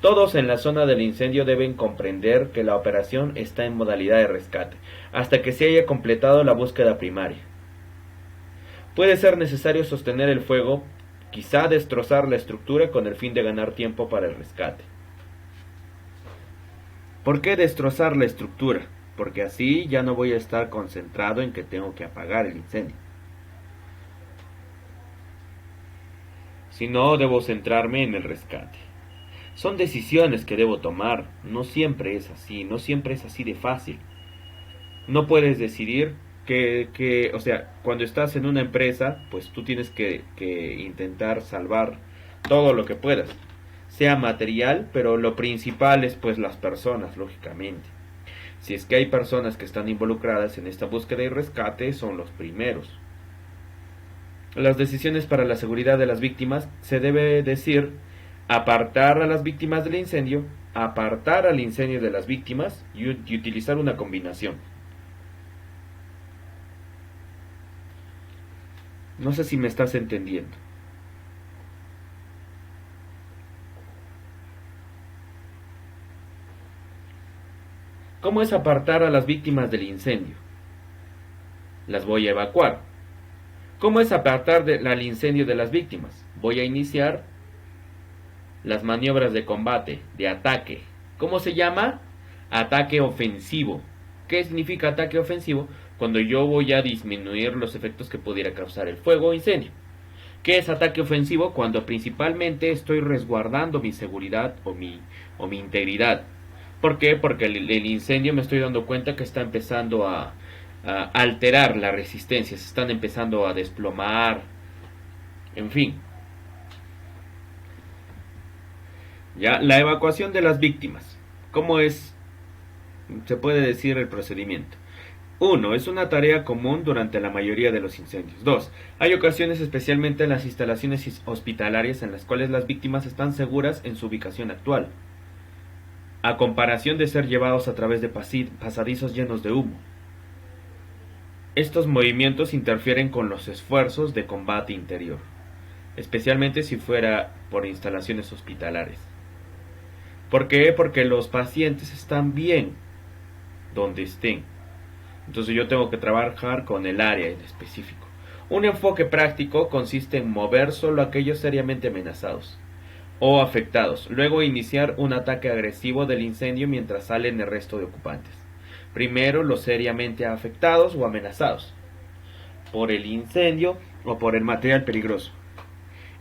Todos en la zona del incendio deben comprender que la operación está en modalidad de rescate, hasta que se haya completado la búsqueda primaria. Puede ser necesario sostener el fuego, quizá destrozar la estructura con el fin de ganar tiempo para el rescate. ¿Por qué destrozar la estructura? Porque así ya no voy a estar concentrado en que tengo que apagar el incendio. Si no, debo centrarme en el rescate. Son decisiones que debo tomar. No siempre es así, no siempre es así de fácil. No puedes decidir o sea, cuando estás en una empresa, pues tú tienes que intentar salvar todo lo que puedas. Sea material, pero lo principal es pues las personas, lógicamente. Si es que hay personas que están involucradas en esta búsqueda y rescate, son los primeros. Las decisiones para la seguridad de las víctimas se debe decir apartar a las víctimas del incendio, apartar al incendio de las víctimas y utilizar una combinación. No sé si me estás entendiendo. ¿Cómo es apartar a las víctimas del incendio? Las voy a evacuar. ¿Cómo es apartar al incendio de las víctimas? Voy a iniciar las maniobras de combate, de ataque. ¿Cómo se llama? Ataque ofensivo. ¿Qué significa ataque ofensivo? Cuando yo voy a disminuir los efectos que pudiera causar el fuego o incendio. ¿Qué es ataque ofensivo? Cuando principalmente estoy resguardando mi seguridad o mi integridad. ¿Por qué? Porque el incendio me estoy dando cuenta que está empezando a alterar la resistencia, se están empezando a desplomar, en fin. Ya, la evacuación de las víctimas. ¿Cómo es? Se puede decir el procedimiento. 1. Es una tarea común durante la mayoría de los incendios. 2. Hay ocasiones, especialmente en las instalaciones hospitalarias, en las cuales las víctimas están seguras en su ubicación actual, a comparación de ser llevados a través de pasadizos llenos de humo. Estos movimientos interfieren con los esfuerzos de combate interior, especialmente si fuera por instalaciones hospitalarias. ¿Por qué? Porque los pacientes están bien donde estén. Entonces yo tengo que trabajar con el área en específico. Un enfoque práctico consiste en mover solo a aquellos seriamente amenazados o afectados, luego iniciar un ataque agresivo del incendio mientras salen el resto de ocupantes. Primero los seriamente afectados o amenazados por el incendio o por el material peligroso.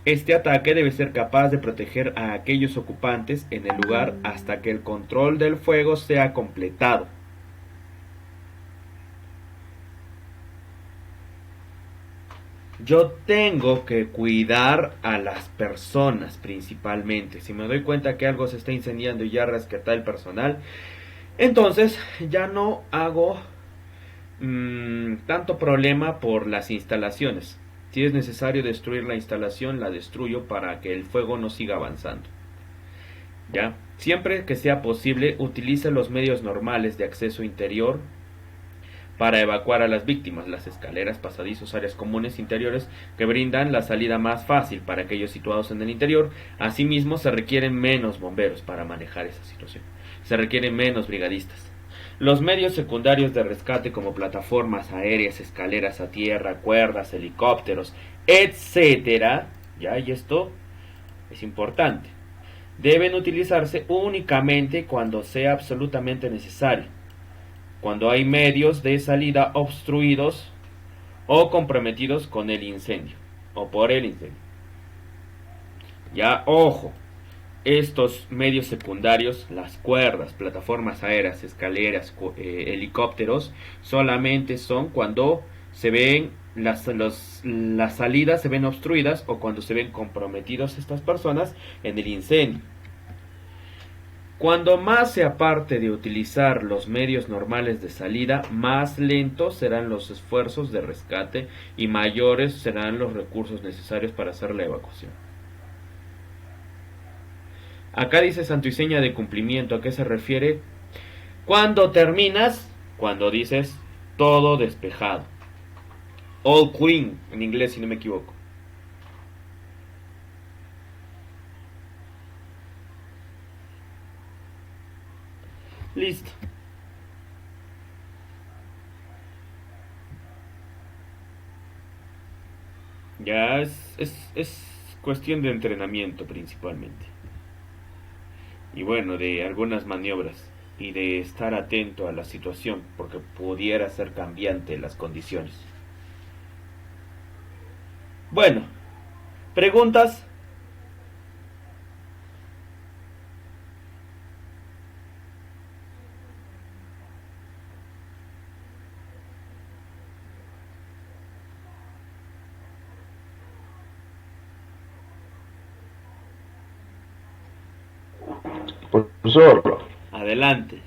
Este ataque debe ser capaz de proteger a aquellos ocupantes en el lugar hasta que el control del fuego sea completado. Yo tengo que cuidar a las personas principalmente. Si me doy cuenta que algo se está incendiando y ya rescaté el personal, entonces ya no hago tanto problema por las instalaciones. Si es necesario destruir la instalación, la destruyo para que el fuego no siga avanzando. ¿Ya? Siempre que sea posible, utilice los medios normales de acceso interior para evacuar a las víctimas, las escaleras, pasadizos, áreas comunes interiores que brindan la salida más fácil para aquellos situados en el interior. Asimismo, se requieren menos bomberos para manejar esa situación. Se requieren menos brigadistas. Los medios secundarios de rescate como plataformas aéreas, escaleras a tierra, cuerdas, helicópteros, etcétera, ya, y esto es importante, deben utilizarse únicamente cuando sea absolutamente necesario, cuando hay medios de salida obstruidos o comprometidos con el incendio o por el incendio. Ya, ojo, estos medios secundarios, las cuerdas, plataformas aéreas, escaleras, helicópteros, solamente son cuando se ven las salidas se ven obstruidas o cuando se ven comprometidos estas personas en el incendio. Cuando más se aparte de utilizar los medios normales de salida, más lentos serán los esfuerzos de rescate y mayores serán los recursos necesarios para hacer la evacuación. Acá dice santo y seña de cumplimiento. ¿A qué se refiere? Cuando terminas, cuando dices todo despejado. All clean, en inglés si no me equivoco. Listo. Ya es cuestión de entrenamiento principalmente. Y bueno, de algunas maniobras y de estar atento a la situación porque pudiera ser cambiante las condiciones. Bueno, ¿preguntas? Profesor, Adelante.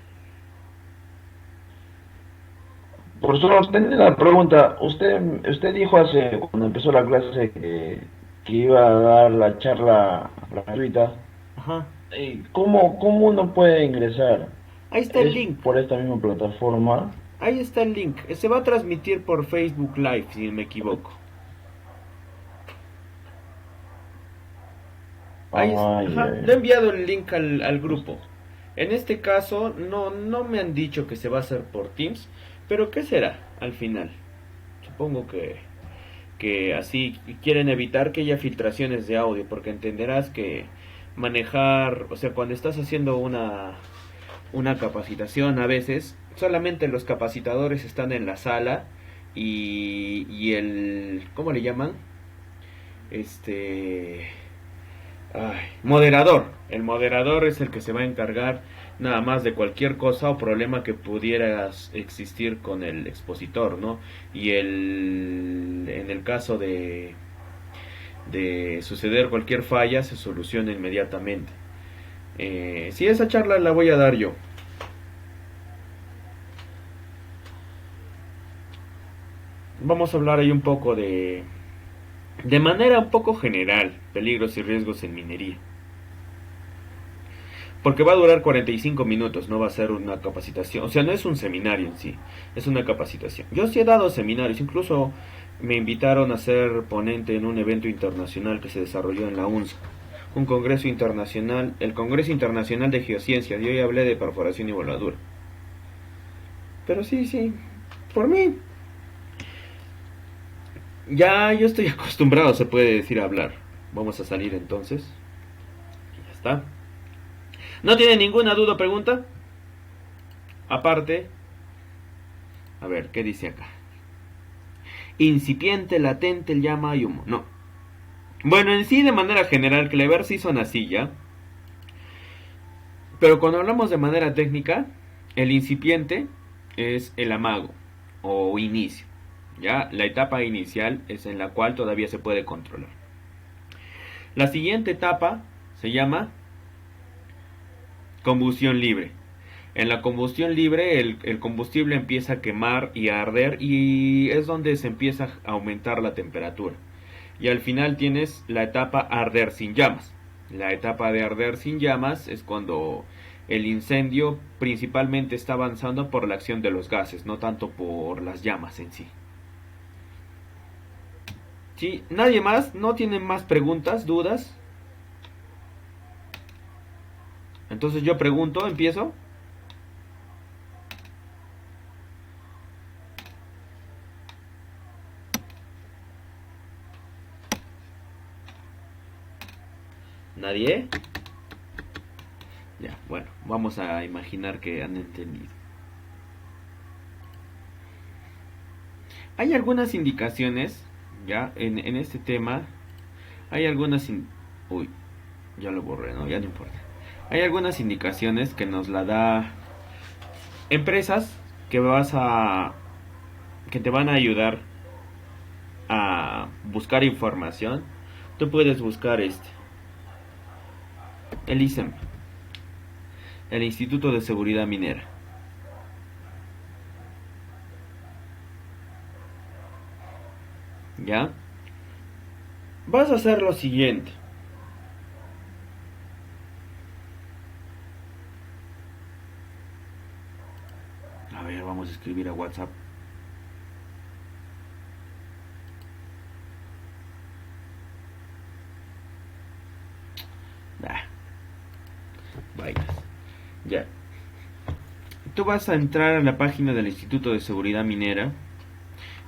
profesor, tenía una pregunta. Usted dijo cuando empezó la clase que iba a dar la charla gratuita. Ajá. ¿Cómo uno puede ingresar? Ahí está el ¿Es link. por esta misma plataforma? Ahí está el link. Se va a transmitir por Facebook Live, si no me equivoco. Ahí, Ay, ajá, ay. le he enviado el link al grupo. En este caso, no me han dicho que se va a hacer por Teams, pero ¿qué será al final? Supongo que así quieren evitar que haya filtraciones de audio, porque entenderás que manejar, o sea, cuando estás haciendo una capacitación a veces solamente los capacitadores están en la sala y el, ¿cómo le llaman? Este, moderador. El moderador es el que se va a encargar nada más de cualquier cosa o problema que pudiera existir con el expositor, ¿no? Y en el caso de suceder cualquier falla se soluciona inmediatamente. Si esa charla la voy a dar yo. Vamos a hablar ahí un poco de manera un poco general, peligros y riesgos en minería. Porque va a durar 45 minutos, no va a ser una capacitación. O sea, no es un seminario en sí, es una capacitación. Yo sí he dado seminarios, incluso me invitaron a ser ponente en un evento internacional que se desarrolló en la UNSA. Un congreso internacional, el Congreso Internacional de Geociencias. Yo ya hablé de perforación y voladura. Pero sí, por mí. Ya yo estoy acostumbrado, se puede decir, a hablar. Vamos a salir entonces. Y ya está. ¿No tiene ninguna duda o pregunta? Aparte, a ver, ¿qué dice acá? Incipiente, latente, llama y humo. No. Bueno, en sí, de manera general, Clever sí son así, ¿ya? Pero cuando hablamos de manera técnica, el incipiente es el amago o inicio. ¿Ya? La etapa inicial es en la cual todavía se puede controlar. La siguiente etapa se llama combustión libre. En la combustión libre el combustible empieza a quemar y a arder y es donde se empieza a aumentar la temperatura. Y al final tienes la etapa arder sin llamas. La etapa de arder sin llamas es cuando el incendio principalmente está avanzando por la acción de los gases, no tanto por las llamas en sí. ¿Sí? ¿Nadie más? ¿No tienen más preguntas, dudas? Entonces yo pregunto, empiezo. ¿Nadie? Ya, bueno, vamos a imaginar que han entendido. Hay algunas indicaciones, ya, en este tema. Hay algunas... Uy, ya lo borré, ¿no? Ya no importa. Hay algunas indicaciones que nos la da empresas que que te van a ayudar a buscar información. Tú puedes buscar el ISEM, el Instituto de Seguridad Minera. ¿Ya? Vas a hacer lo siguiente. A ver, vamos a escribir a WhatsApp. Vayas. Ya. Tú vas a entrar a la página del Instituto de Seguridad Minera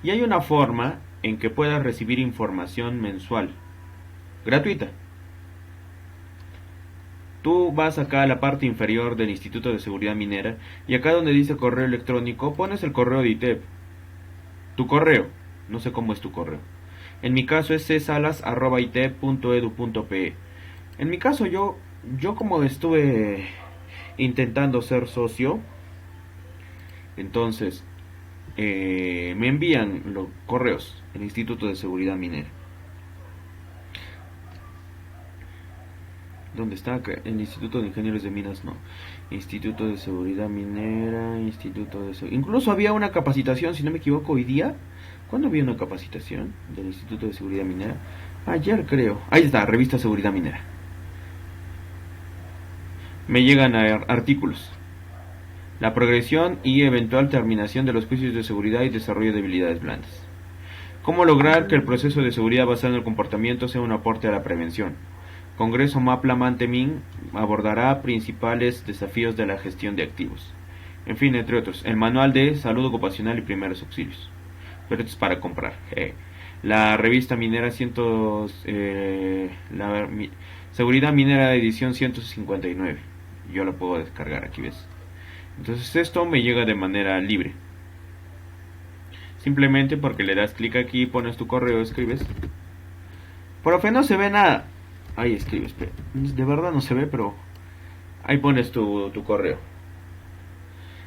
y hay una forma en que puedas recibir información mensual, gratuita. Tú vas acá a la parte inferior del Instituto de Seguridad Minera y acá donde dice correo electrónico pones el correo de ITEP. Tu correo, no sé cómo es tu correo. En mi caso es csalas@itep.edu.pe. En mi caso yo como estuve intentando ser socio, entonces me envían los correos, el Instituto de Seguridad Minera. ¿Dónde está? El Instituto de Ingenieros de Minas, no. Instituto de Seguridad Minera, Incluso había una capacitación, si no me equivoco, hoy día. ¿Cuándo había una capacitación del Instituto de Seguridad Minera? Ayer creo. Ahí está, revista Seguridad Minera. Me llegan artículos. La progresión y eventual terminación de los juicios de seguridad y desarrollo de habilidades blandas. ¿Cómo lograr que el proceso de seguridad basado en el comportamiento sea un aporte a la prevención? Congreso Mapla Mantemin abordará principales desafíos de la gestión de activos. En fin, entre otros. El manual de salud ocupacional y primeros auxilios. Pero esto es para comprar. La revista minera Seguridad Minera edición 159. Yo la puedo descargar aquí, ¿ves? Entonces esto me llega de manera libre. Simplemente porque le das clic aquí, pones tu correo, escribes. Profe, no se ve nada. Ahí escribes, de verdad no se ve, pero ahí pones tu correo.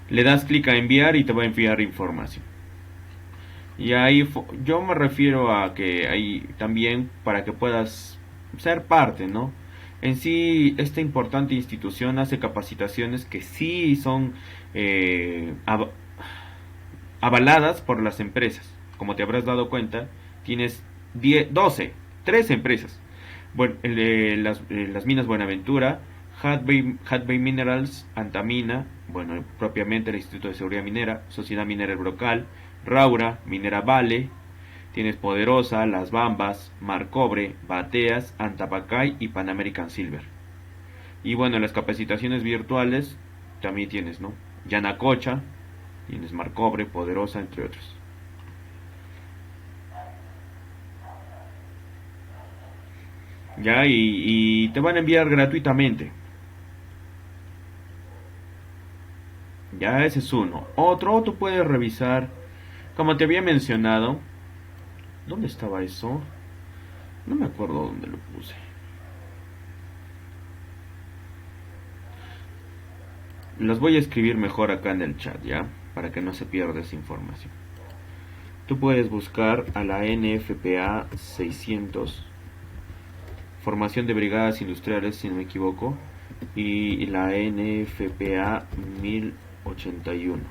Le das clic a enviar y te va a enviar información. Y ahí yo me refiero a que ahí también para que puedas ser parte, ¿no? En sí, esta importante institución hace capacitaciones que sí son avaladas por las empresas. Como te habrás dado cuenta, tienes 10, 12, 3 empresas. Bueno, las minas Buenaventura, Hudbay Minerals, Antamina, bueno, propiamente el Instituto de Seguridad Minera, Sociedad Minera El Brocal, Raura, Minera Vale, tienes Poderosa, Las Bambas, Mar Cobre, Bateas, Antapacay y Pan American Silver. Y bueno, las capacitaciones virtuales también tienes, ¿no? Yanacocha, tienes Mar Cobre, Poderosa, entre otros. Ya, y te van a enviar gratuitamente. Ya, ese es uno. Otro, tú puedes revisar, como te había mencionado. ¿Dónde estaba eso? No me acuerdo dónde lo puse. Los voy a escribir mejor acá en el chat, ¿ya? Para que no se pierda esa información. Tú puedes buscar a la NFPA 600, formación de brigadas industriales, si no me equivoco, y la NFPA 1081.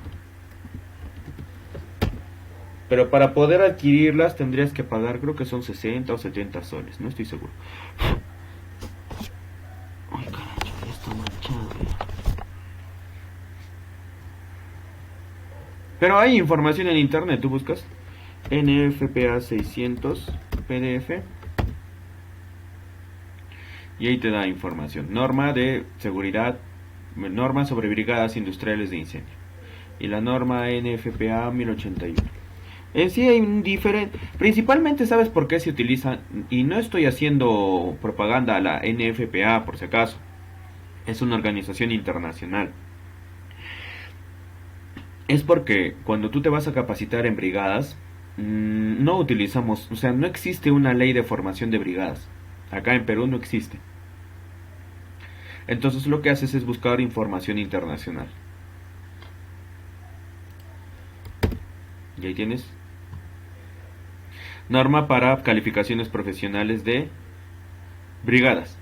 Pero para poder adquirirlas tendrías que pagar, creo que son 60 o 70 soles, no estoy seguro. Ay, carajo, ya está manchado. Pero hay información en internet, tú buscas NFPA 600 PDF y ahí te da información. Norma de seguridad, norma sobre brigadas industriales de incendio y la norma NFPA 1081. En sí hay un diferente, principalmente sabes por qué se utiliza, y no estoy haciendo propaganda a la NFPA por si acaso, es una organización internacional. Es porque cuando tú te vas a capacitar en brigadas, no utilizamos, o sea, no existe una ley de formación de brigadas. Acá en Perú no existe. Entonces lo que haces es buscar información internacional. Y ahí tienes. Norma para calificaciones profesionales de brigadas.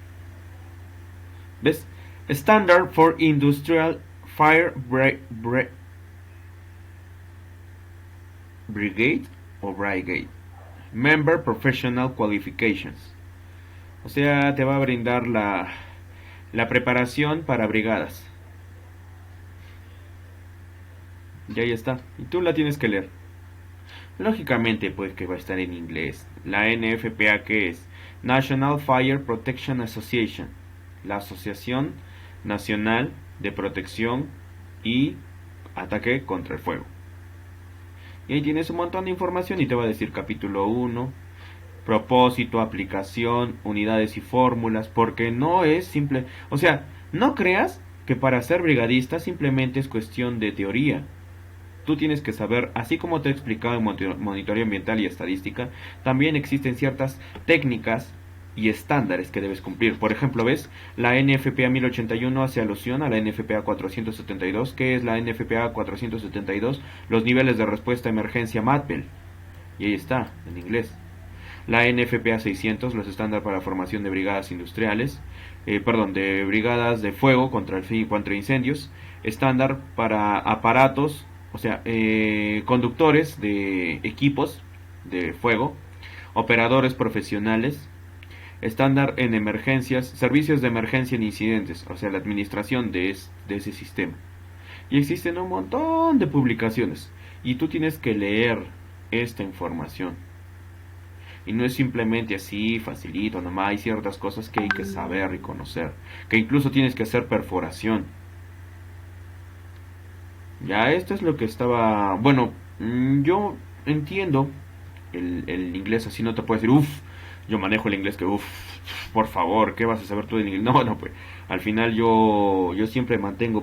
¿Ves? Standard for Industrial Fire Brigade o Brigade. Member Professional Qualifications. O sea, te va a brindar la preparación para brigadas. Y ahí está. Y tú la tienes que leer. Lógicamente, pues que va a estar en inglés. La NFPA, ¿qué es? National Fire Protection Association. La Asociación Nacional de Protección y Ataque contra el Fuego. Y ahí tienes un montón de información y te va a decir capítulo 1, propósito, aplicación, unidades y fórmulas, porque no es simple, o sea, no creas que para ser brigadista simplemente es cuestión de teoría. Tú tienes que saber, así como te he explicado en monitoreo ambiental y estadística, también existen ciertas técnicas y estándares que debes cumplir. Por ejemplo, ¿ves? La NFPA 1081 hace alusión a la NFPA 472. ¿Qué es la NFPA 472? Los niveles de respuesta a emergencia MATPEL. Y ahí está, en inglés. La NFPA 600, los estándares para formación de brigadas industriales, de brigadas de fuego contra incendios, estándar para aparatos, o sea, conductores de equipos de fuego, operadores profesionales, estándar en emergencias, servicios de emergencia en incidentes, o sea, la administración de ese sistema. Y existen un montón de publicaciones, y tú tienes que leer esta información. Y no es simplemente así, facilito, nomás hay ciertas cosas que hay que saber y conocer, que incluso tienes que hacer perforación. Ya, esto es lo que estaba... Bueno, yo entiendo el inglés, así no te puedo decir, yo manejo el inglés que, por favor, ¿qué vas a saber tú del inglés? No, pues, al final yo siempre mantengo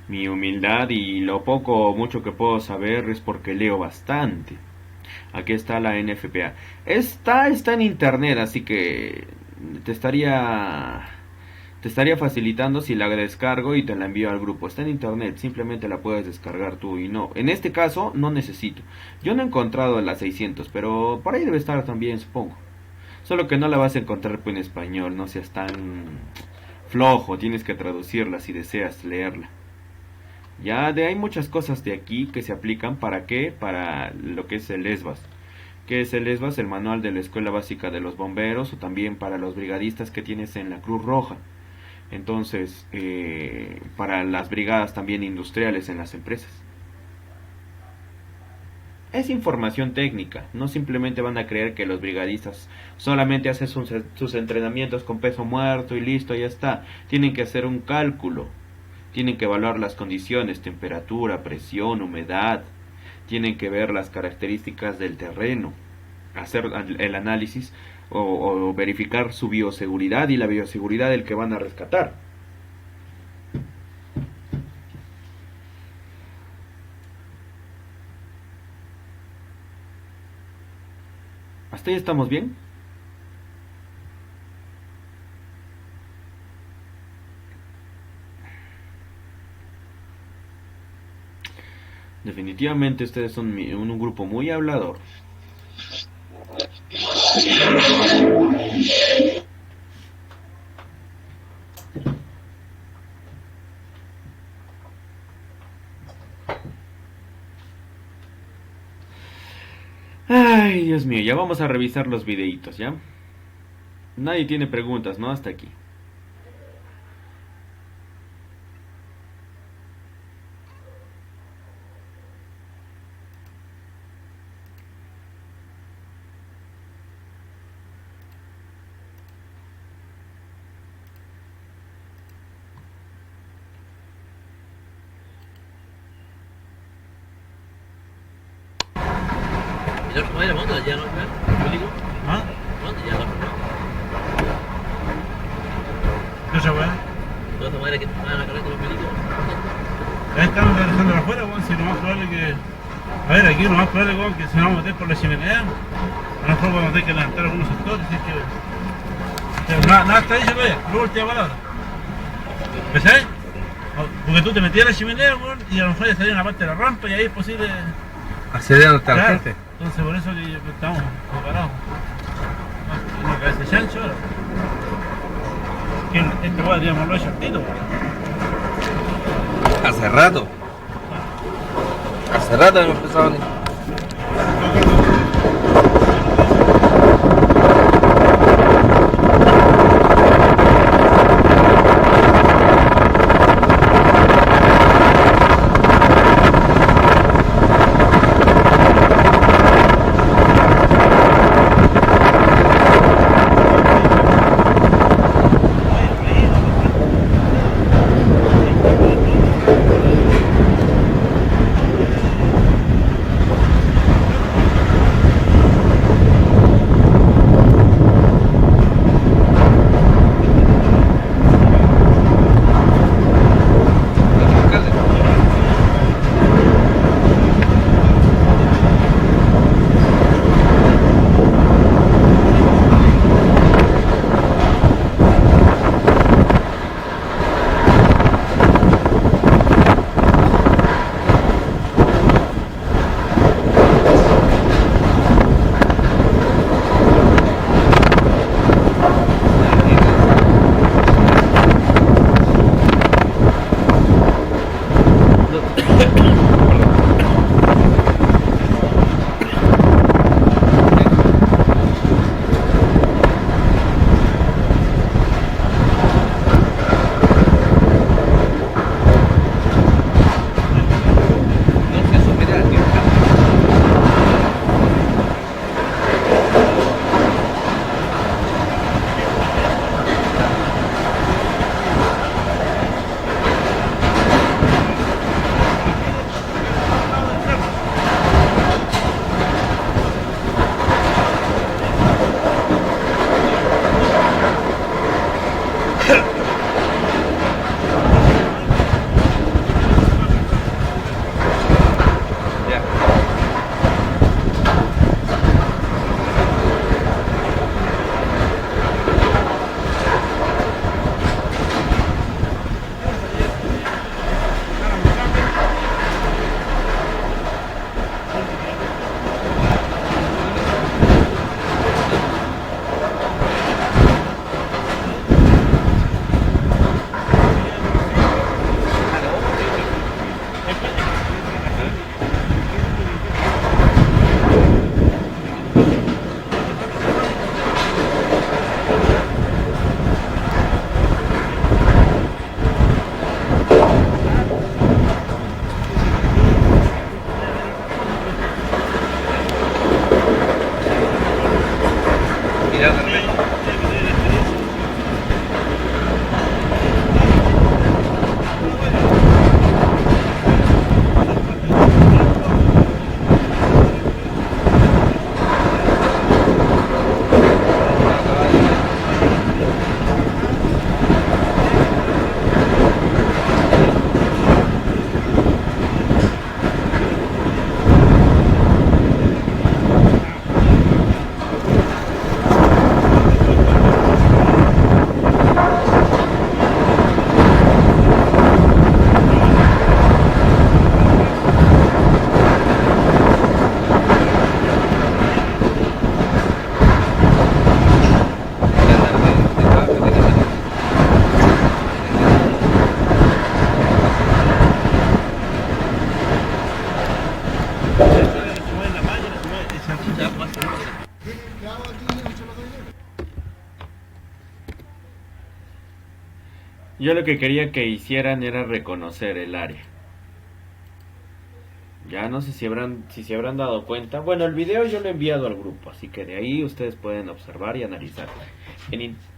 Mi humildad y lo poco o mucho que puedo saber es porque leo bastante. Aquí está la NFPA. Está en internet, así que te estaría te estaría facilitando si la descargo y te la envío al grupo. Está en internet, simplemente la puedes descargar tú y no. En este caso no necesito. Yo no he encontrado la 600, pero por ahí debe estar también, supongo. Solo que no la vas a encontrar en español, no seas tan flojo, tienes que traducirla si deseas leerla. Ya hay muchas cosas de aquí que se aplican para qué, para lo que es el ESBAS. ¿Qué es el ESBAS? El manual de la Escuela Básica de los Bomberos, o también para los brigadistas que tienes en la Cruz Roja. Entonces, para las brigadas también industriales en las empresas. Es información técnica, no simplemente van a creer que los brigadistas solamente hacen sus entrenamientos con peso muerto y listo, ya está. Tienen que hacer un cálculo, tienen que evaluar las condiciones, temperatura, presión, humedad, tienen que ver las características del terreno, hacer el análisis o verificar su bioseguridad y la bioseguridad del que van a rescatar. ¿Hasta ahí estamos bien? Definitivamente ustedes son un grupo muy hablador. Ay, Dios mío, ya vamos a revisar los videitos, ¿ya? Nadie tiene preguntas, ¿no? Hasta aquí. ¿Y la madre cuándo ya no ven? ¿Público? ¿Ah? ¿Cuándo ya no ven? ¿Qué se weá? ¿Toda esa madre que van a cargar con los milicos? Estamos dejando afuera, weón, si lo más probable que... A ver, aquí lo más probable, weón, que si nos vamos a meter por la chimenea, a lo mejor vamos a tener que levantar algunos sectores, así que... Nada está dicho todavía, la última palabra. ¿Ves? Porque tú te metías a la chimenea, weón, y a lo mejor ya salía una parte de la rampa y ahí es posible... Acceder a nuestra Claro, gente. entonces por eso que estamos preparados. Una cabeza de chancho ahora. Que este weón digamos lo hecho al tito, weón. Hace rato. Hace rato hemos empezado a... tirar de repente. Yo lo que quería que hicieran era reconocer el área. Ya no sé si se habrán dado cuenta. Bueno, el video yo lo he enviado al grupo, así que de ahí ustedes pueden observar y analizar.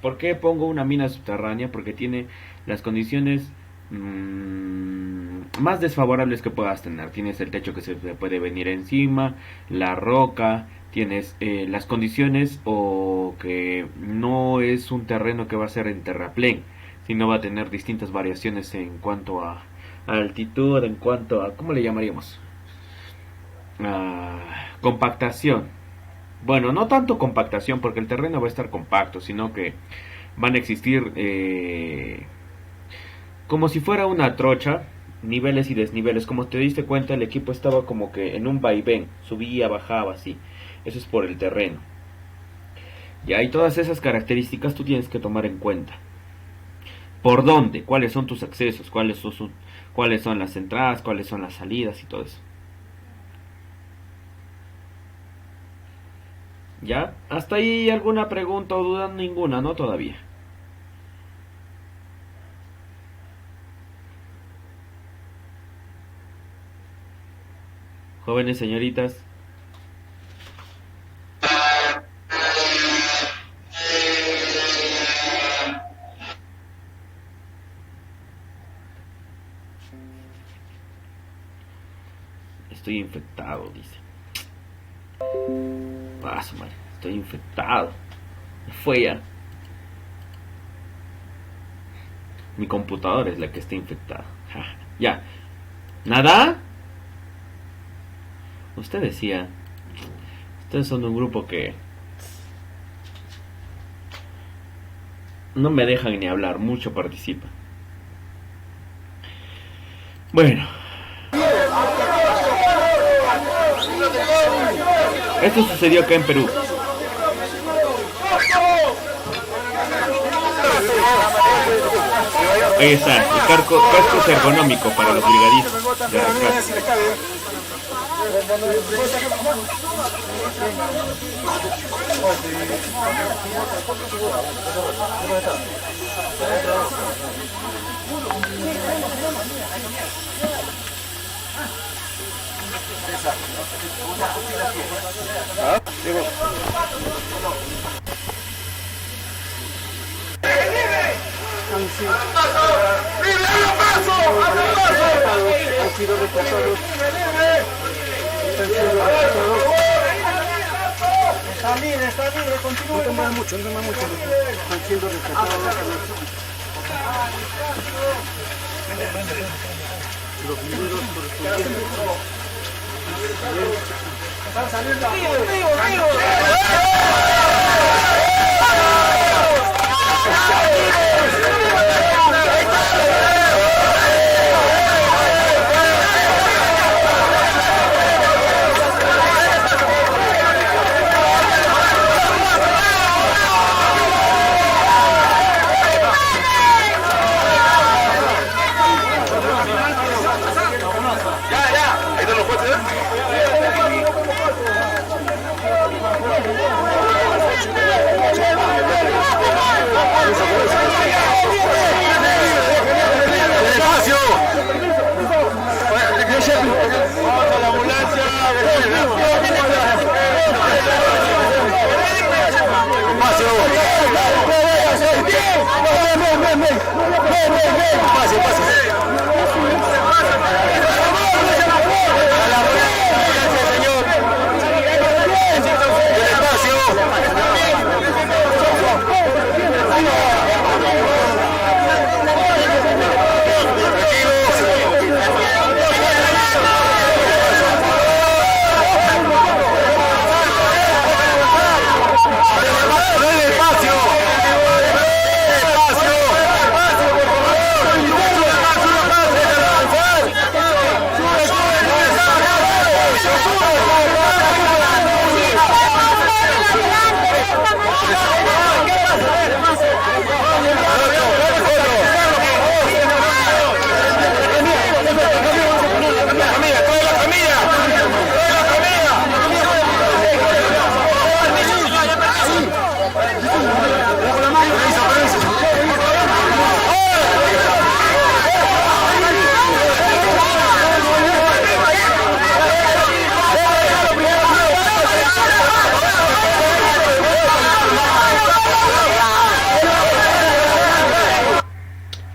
¿Por qué pongo una mina subterránea? Porque tiene las condiciones más desfavorables que puedas tener. Tienes el techo que se puede venir encima, la roca, tienes las condiciones o que no es un terreno que va a ser en terraplén, sino va a tener distintas variaciones en cuanto a altitud, en cuanto a, ¿cómo le llamaríamos? Compactación. Bueno, no tanto compactación porque el terreno va a estar compacto, sino que van a existir como si fuera una trocha, niveles y desniveles. Como te diste cuenta, el equipo estaba como que en un vaivén, subía, bajaba, así. Eso es por el terreno. Y hay todas esas características tú tienes que tomar en cuenta. ¿Por dónde? ¿Cuáles son tus accesos? ¿Cuáles son las entradas? ¿Cuáles son las salidas? Y todo eso. ¿Ya? ¿Hasta ahí alguna pregunta o duda? Ninguna, ¿no? Todavía. Jóvenes señoritas. Estoy infectado, dice. Paso, madre. Estoy infectado. Fue ya. Mi computadora es la que está infectada. Ya. ¿Nada? Usted decía. Ustedes son un grupo que no me dejan ni hablar. Mucho participan. Bueno. Esto sucedió acá en Perú. Ahí está, el casco ergonómico para los brigadistas de rescate. Han sido reportados. Está libre, continúa. No toma mucho. Han sido reportados. Los mineros correspondientes. Están saliendo.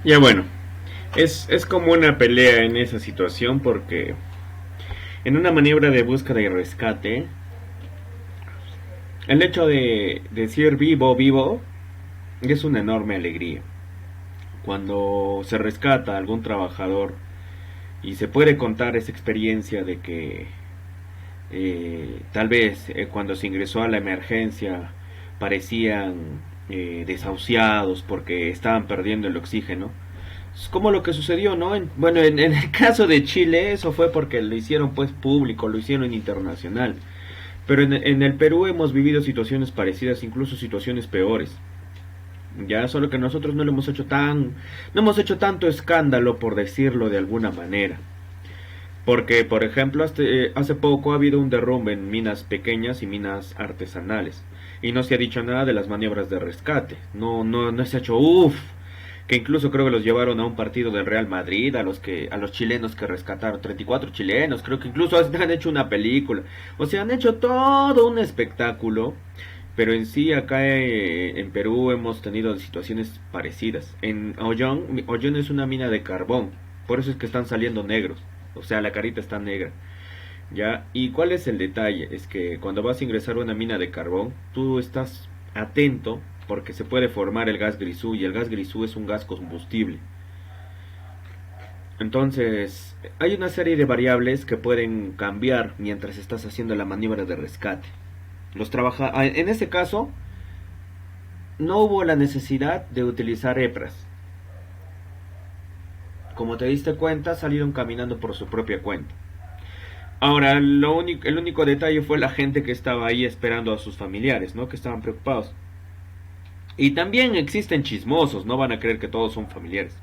Ya bueno, es como una pelea en esa situación porque en una maniobra de búsqueda y rescate, el hecho de decir vivo, vivo, es una enorme alegría. Cuando se rescata a algún trabajador y se puede contar esa experiencia de que tal vez cuando se ingresó a la emergencia parecían desahuciados porque estaban perdiendo el oxígeno. Es como lo que sucedió, ¿no? Bueno, en el caso de Chile eso fue porque lo hicieron pues público, lo hicieron internacional. Pero en el Perú hemos vivido situaciones parecidas, incluso situaciones peores. Ya, solo que nosotros no lo hemos hecho no hemos hecho tanto escándalo, por decirlo de alguna manera. Porque, por ejemplo, hace poco ha habido un derrumbe en minas pequeñas y minas artesanales. Y no se ha dicho nada de las maniobras de rescate. No se ha hecho que incluso creo que los llevaron a un partido del Real Madrid, a los chilenos que rescataron, 34 chilenos, creo que incluso han hecho una película. O sea, han hecho todo un espectáculo. Pero en sí acá en Perú hemos tenido situaciones parecidas. En Ollón es una mina de carbón, por eso es que están saliendo negros. O sea, la carita está negra. ¿Ya? ¿Y cuál es el detalle? Es que cuando vas a ingresar a una mina de carbón, tú estás atento porque se puede formar el gas grisú, y el gas grisú es un gas combustible. Entonces, hay una serie de variables que pueden cambiar mientras estás haciendo la maniobra de rescate. En ese caso, no hubo la necesidad de utilizar EPRAS. Como te diste cuenta, salieron caminando por su propia cuenta. Ahora, el único detalle fue la gente que estaba ahí esperando a sus familiares, ¿no? Que estaban preocupados. Y también existen chismosos, no van a creer que todos son familiares.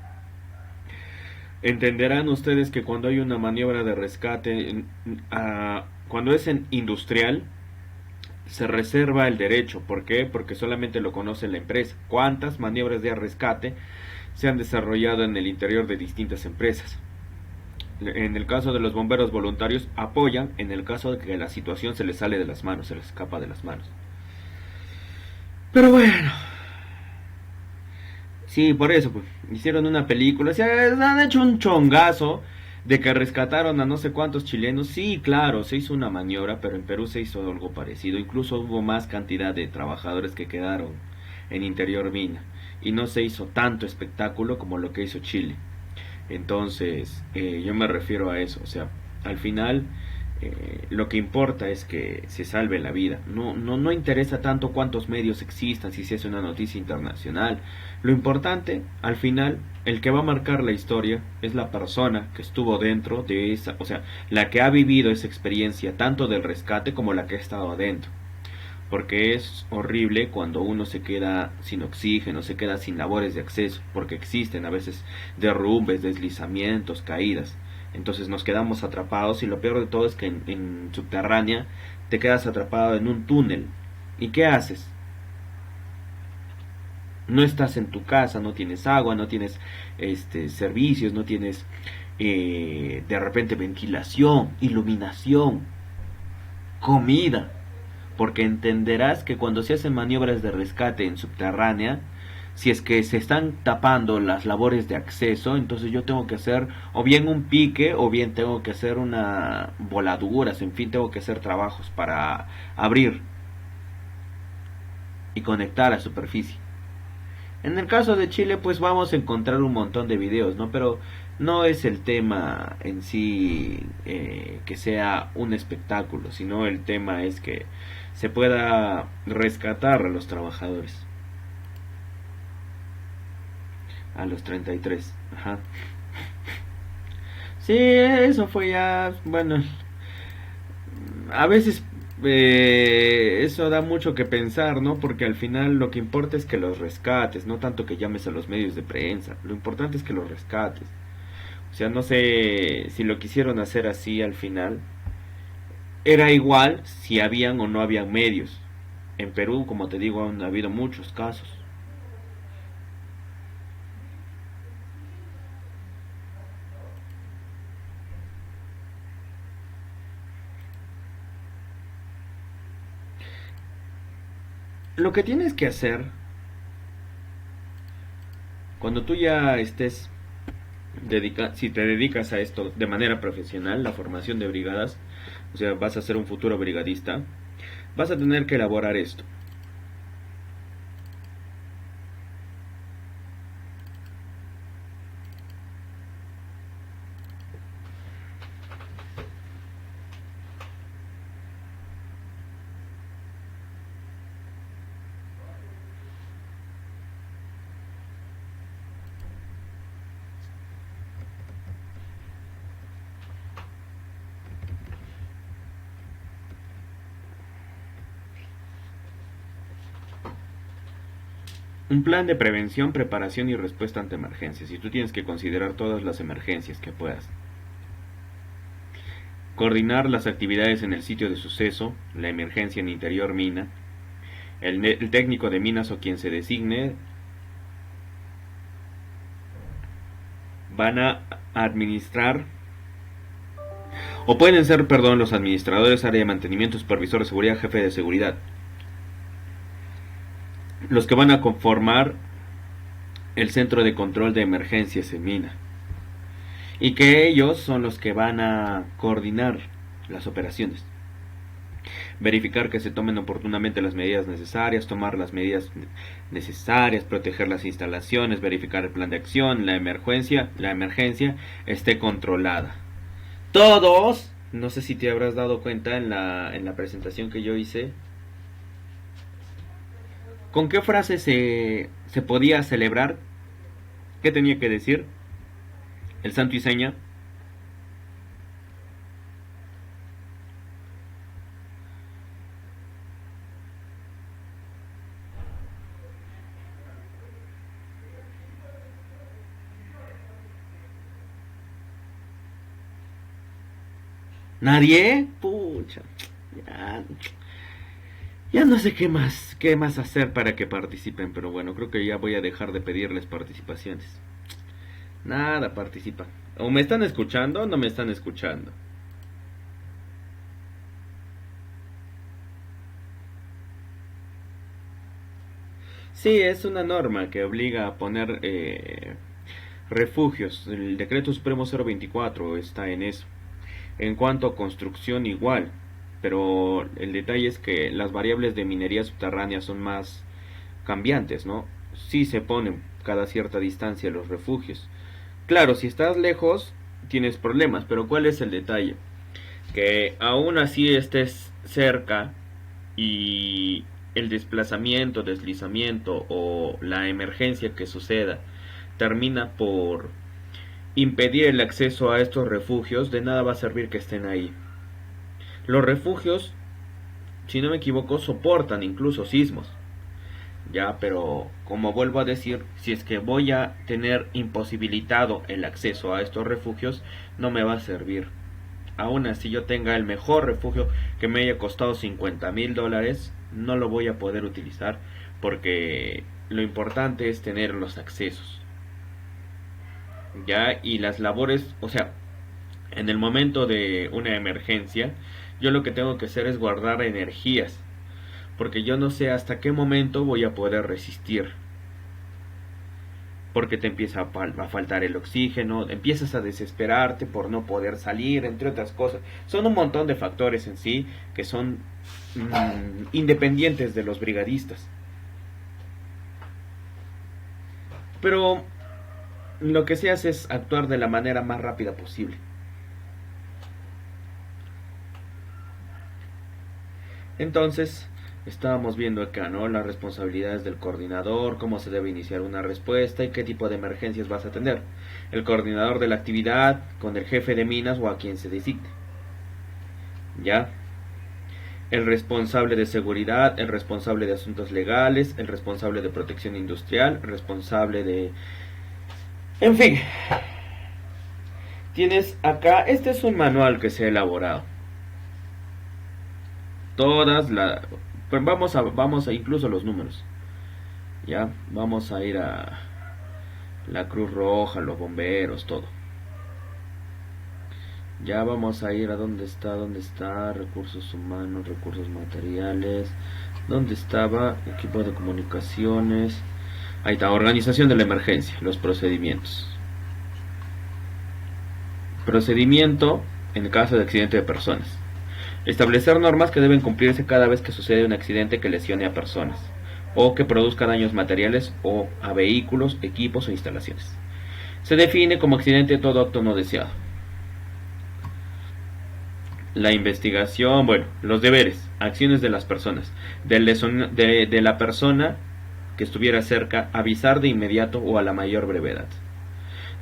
Entenderán ustedes que cuando hay una maniobra de rescate, cuando es en industrial, se reserva el derecho. ¿Por qué? Porque solamente lo conoce la empresa. ¿Cuántas maniobras de rescate se han desarrollado en el interior de distintas empresas? En el caso de los bomberos voluntarios apoyan, en el caso de que la situación se les sale de las manos, se les escapa de las manos. Pero bueno, sí, por eso pues, hicieron una película, se han hecho un chongazo de que rescataron a no sé cuántos chilenos. Sí, claro, se hizo una maniobra, pero en Perú se hizo algo parecido. Incluso hubo más cantidad de trabajadores que quedaron en interior mina, y no se hizo tanto espectáculo como lo que hizo Chile. Entonces, yo me refiero a eso. O sea, al final lo que importa es que se salve la vida. No interesa tanto cuántos medios existan, si se hace una noticia internacional. Lo importante, al final, el que va a marcar la historia es la persona que estuvo dentro de esa, o sea, la que ha vivido esa experiencia, tanto del rescate como la que ha estado adentro. Porque es horrible cuando uno se queda sin oxígeno, se queda sin labores de acceso, porque existen a veces derrumbes, deslizamientos, caídas. Entonces nos quedamos atrapados, y lo peor de todo es que en subterránea te quedas atrapado en un túnel. ¿Y qué haces? No estás en tu casa, no tienes agua, no tienes servicios, no tienes de repente ventilación, iluminación, comida. Porque entenderás que cuando se hacen maniobras de rescate en subterránea, si es que se están tapando las labores de acceso, entonces yo tengo que hacer o bien un pique, o bien tengo que hacer una voladuras, en fin, tengo que hacer trabajos para abrir y conectar a superficie. En el caso de Chile, pues vamos a encontrar un montón de videos, ¿no? Pero no es el tema en sí que sea un espectáculo, sino el tema es que se pueda rescatar a los trabajadores. A los 33, ajá. Sí, eso fue ya, bueno, a veces eso da mucho que pensar, ¿no? Porque al final lo que importa es que los rescates, no tanto que llames a los medios de prensa. Lo importante es que los rescates. O sea, no sé si lo quisieron hacer así al final. Era igual si habían o no habían medios. En Perú, como te digo, han habido muchos casos. Lo que tienes que hacer Cuando tú ya estés si te dedicas a esto de manera profesional, la formación de brigadas, o sea, vas a ser un futuro brigadista, vas a tener que elaborar esto. Un plan de prevención, preparación y respuesta ante emergencias. Y tú tienes que considerar todas las emergencias que puedas. Coordinar las actividades en el sitio de suceso, la emergencia en interior mina. El técnico de minas o quien se designe van a administrar, o pueden ser, perdón, los administradores, área de mantenimiento, supervisor de seguridad, jefe de seguridad, los que van a conformar el centro de control de emergencias en mina, y que ellos son los que van a coordinar las operaciones, verificar que se tomen oportunamente las medidas necesarias, tomar las medidas necesarias, proteger las instalaciones, verificar el plan de acción, la emergencia esté controlada. Todos, no sé si te habrás dado cuenta en la presentación que yo hice, ¿con qué frase se podía celebrar? ¿Qué tenía que decir? El santo y seña. ¿Nadie? Pucha. Ya no sé qué más hacer para que participen, pero bueno, creo que ya voy a dejar de pedirles participaciones. Nada, participan. ¿O me están escuchando o no me están escuchando? Sí, es una norma que obliga a poner refugios. El decreto supremo 024 está en eso. En cuanto a construcción, igual. Pero el detalle es que las variables de minería subterránea son más cambiantes, ¿no? Sí se ponen cada cierta distancia los refugios. Claro, si estás lejos tienes problemas, pero ¿cuál es el detalle? Que aún así estés cerca y el desplazamiento, deslizamiento o la emergencia que suceda termina por impedir el acceso a estos refugios, de nada va a servir que estén ahí. Los refugios, si no me equivoco, soportan incluso sismos. Ya, pero como vuelvo a decir, si es que voy a tener imposibilitado el acceso a estos refugios, no me va a servir. Aún así yo tenga el mejor refugio que me haya costado $50,000, no lo voy a poder utilizar, porque lo importante es tener los accesos. Ya, y las labores, o sea, en el momento de una emergencia, yo lo que tengo que hacer es guardar energías, porque yo no sé hasta qué momento voy a poder resistir, porque te empieza a faltar el oxígeno, empiezas a desesperarte por no poder salir, entre otras cosas. Son un montón de factores en sí que son independientes de los brigadistas. Pero lo que se hace es actuar de la manera más rápida posible. Entonces, estábamos viendo acá, ¿no? Las responsabilidades del coordinador, cómo se debe iniciar una respuesta y qué tipo de emergencias vas a tener. El coordinador de la actividad con el jefe de minas o a quien se designe. ¿Ya? El responsable de seguridad, el responsable de asuntos legales, el responsable de protección industrial, el responsable de... En fin. Tienes acá, este es un manual que se ha elaborado. Pues vamos a incluso los números. Ya, vamos a ir a la Cruz Roja, los bomberos, todo. Ya vamos a ir a dónde está recursos humanos, recursos materiales, dónde estaba equipo de comunicaciones, Ahí está, organización de la emergencia, los procedimientos. Procedimiento en caso de accidente de personas. Establecer normas que deben cumplirse cada vez que sucede un accidente que lesione a personas o que produzca daños materiales o a vehículos, equipos o instalaciones. Se define como accidente todo acto no deseado. La investigación, bueno, los deberes, acciones de las personas, de la persona que estuviera cerca, avisar de inmediato o a la mayor brevedad.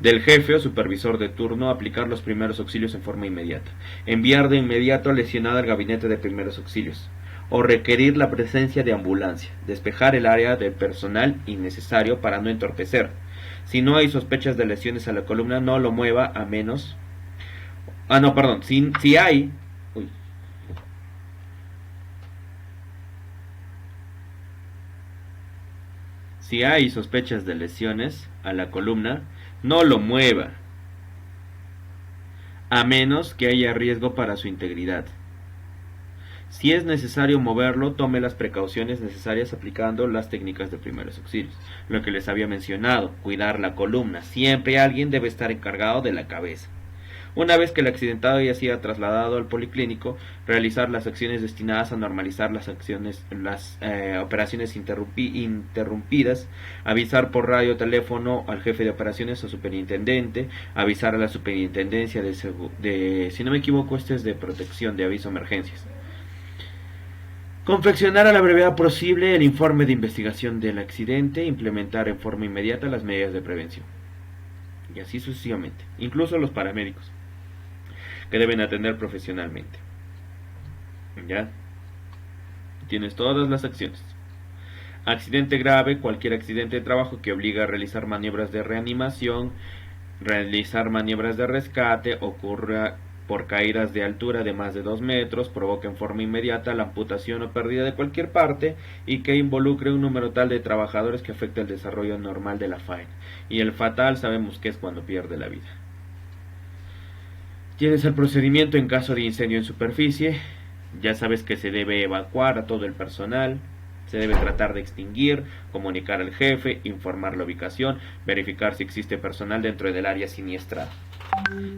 Del jefe o supervisor de turno, aplicar los primeros auxilios en forma inmediata. Enviar de inmediato al lesionado al gabinete de primeros auxilios. O requerir la presencia de ambulancia. Despejar el área del personal innecesario para no entorpecer. Si no hay sospechas de lesiones a la columna, no lo mueva a menos... Si hay... Si hay sospechas de lesiones a la columna, no lo mueva, a menos que haya riesgo para su integridad. Si es necesario moverlo, tome las precauciones necesarias aplicando las técnicas de primeros auxilios. Lo que les había mencionado, cuidar la columna. Siempre alguien debe estar encargado de la cabeza. Una vez que el accidentado haya sido trasladado al policlínico, realizar las acciones destinadas a normalizar las operaciones interrumpidas, avisar por radio o teléfono al jefe de operaciones o superintendente, avisar a la superintendencia si no me equivoco, este es de protección de aviso emergencias. Confeccionar a la brevedad posible el informe de investigación del accidente, implementar en forma inmediata las medidas de prevención. Y así sucesivamente, incluso los paramédicos, que deben atender profesionalmente. ¿Ya? Tienes todas las acciones. Accidente grave, cualquier accidente de trabajo que obliga a realizar maniobras de reanimación, realizar maniobras de rescate, ocurra por caídas de altura de más de 2 metros, provoca en forma inmediata la amputación o pérdida de cualquier parte y que involucre un número tal de trabajadores que afecte el desarrollo normal de la faena. Y el fatal sabemos que es cuando pierde la vida. Tienes el procedimiento en caso de incendio en superficie. Ya sabes que se debe evacuar a todo el personal. Se debe tratar de extinguir, comunicar al jefe, informar la ubicación, verificar si existe personal dentro del área siniestrada.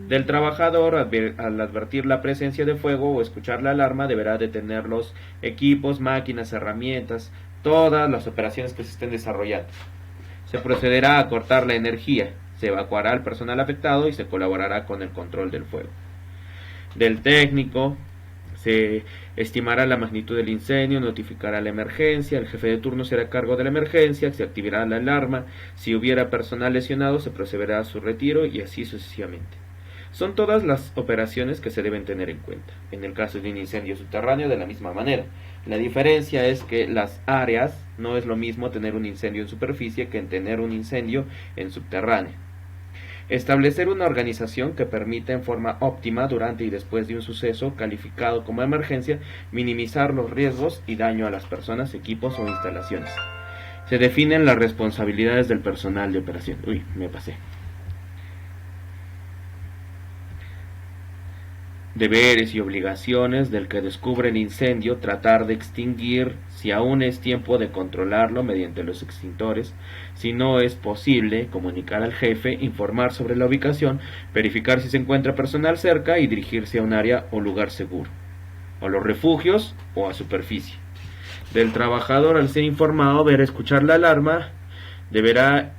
Del trabajador, al advertir la presencia de fuego o escuchar la alarma, deberá detener los equipos, máquinas, herramientas, todas las operaciones que se estén desarrollando. Se procederá a cortar la energía, se evacuará al personal afectado y se colaborará con el control del fuego. Del técnico, se estimará la magnitud del incendio, notificará la emergencia, el jefe de turno será a cargo de la emergencia, se activará la alarma, si hubiera personal lesionado se procederá a su retiro y así sucesivamente. Son todas las operaciones que se deben tener en cuenta. En el caso de un incendio subterráneo, de la misma manera. La diferencia es que las áreas, no es lo mismo tener un incendio en superficie que en tener un incendio en subterráneo. Establecer una organización que permita en forma óptima durante y después de un suceso calificado como emergencia, minimizar los riesgos y daño a las personas, equipos o instalaciones. Se definen las responsabilidades del personal de operación. Deberes y obligaciones del que descubre el incendio, tratar de extinguir, si aún es tiempo de controlarlo mediante los extintores, si no es posible, comunicar al jefe, informar sobre la ubicación, verificar si se encuentra personal cerca y dirigirse a un área o lugar seguro, o los refugios o a superficie. Del trabajador, al ser informado, escuchar la alarma, deberá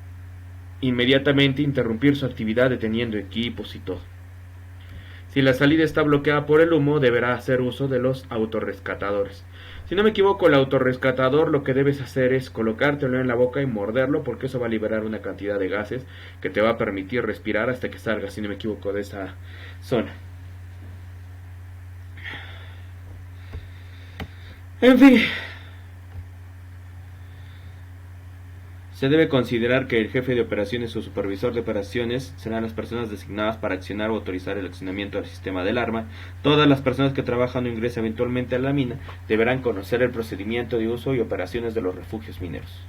inmediatamente interrumpir su actividad deteniendo equipos y todo. Si la salida está bloqueada por el humo, deberá hacer uso de los autorrescatadores. Si no me equivoco, el autorrescatador lo que debes hacer es colocártelo en la boca y morderlo, porque eso va a liberar una cantidad de gases que te va a permitir respirar hasta que salgas, si no me equivoco, de esa zona. En fin, se debe considerar que el jefe de operaciones o supervisor de operaciones serán las personas designadas para accionar o autorizar el accionamiento del sistema de alarma. Todas las personas que trabajan o ingresan eventualmente a la mina deberán conocer el procedimiento de uso y operaciones de los refugios mineros.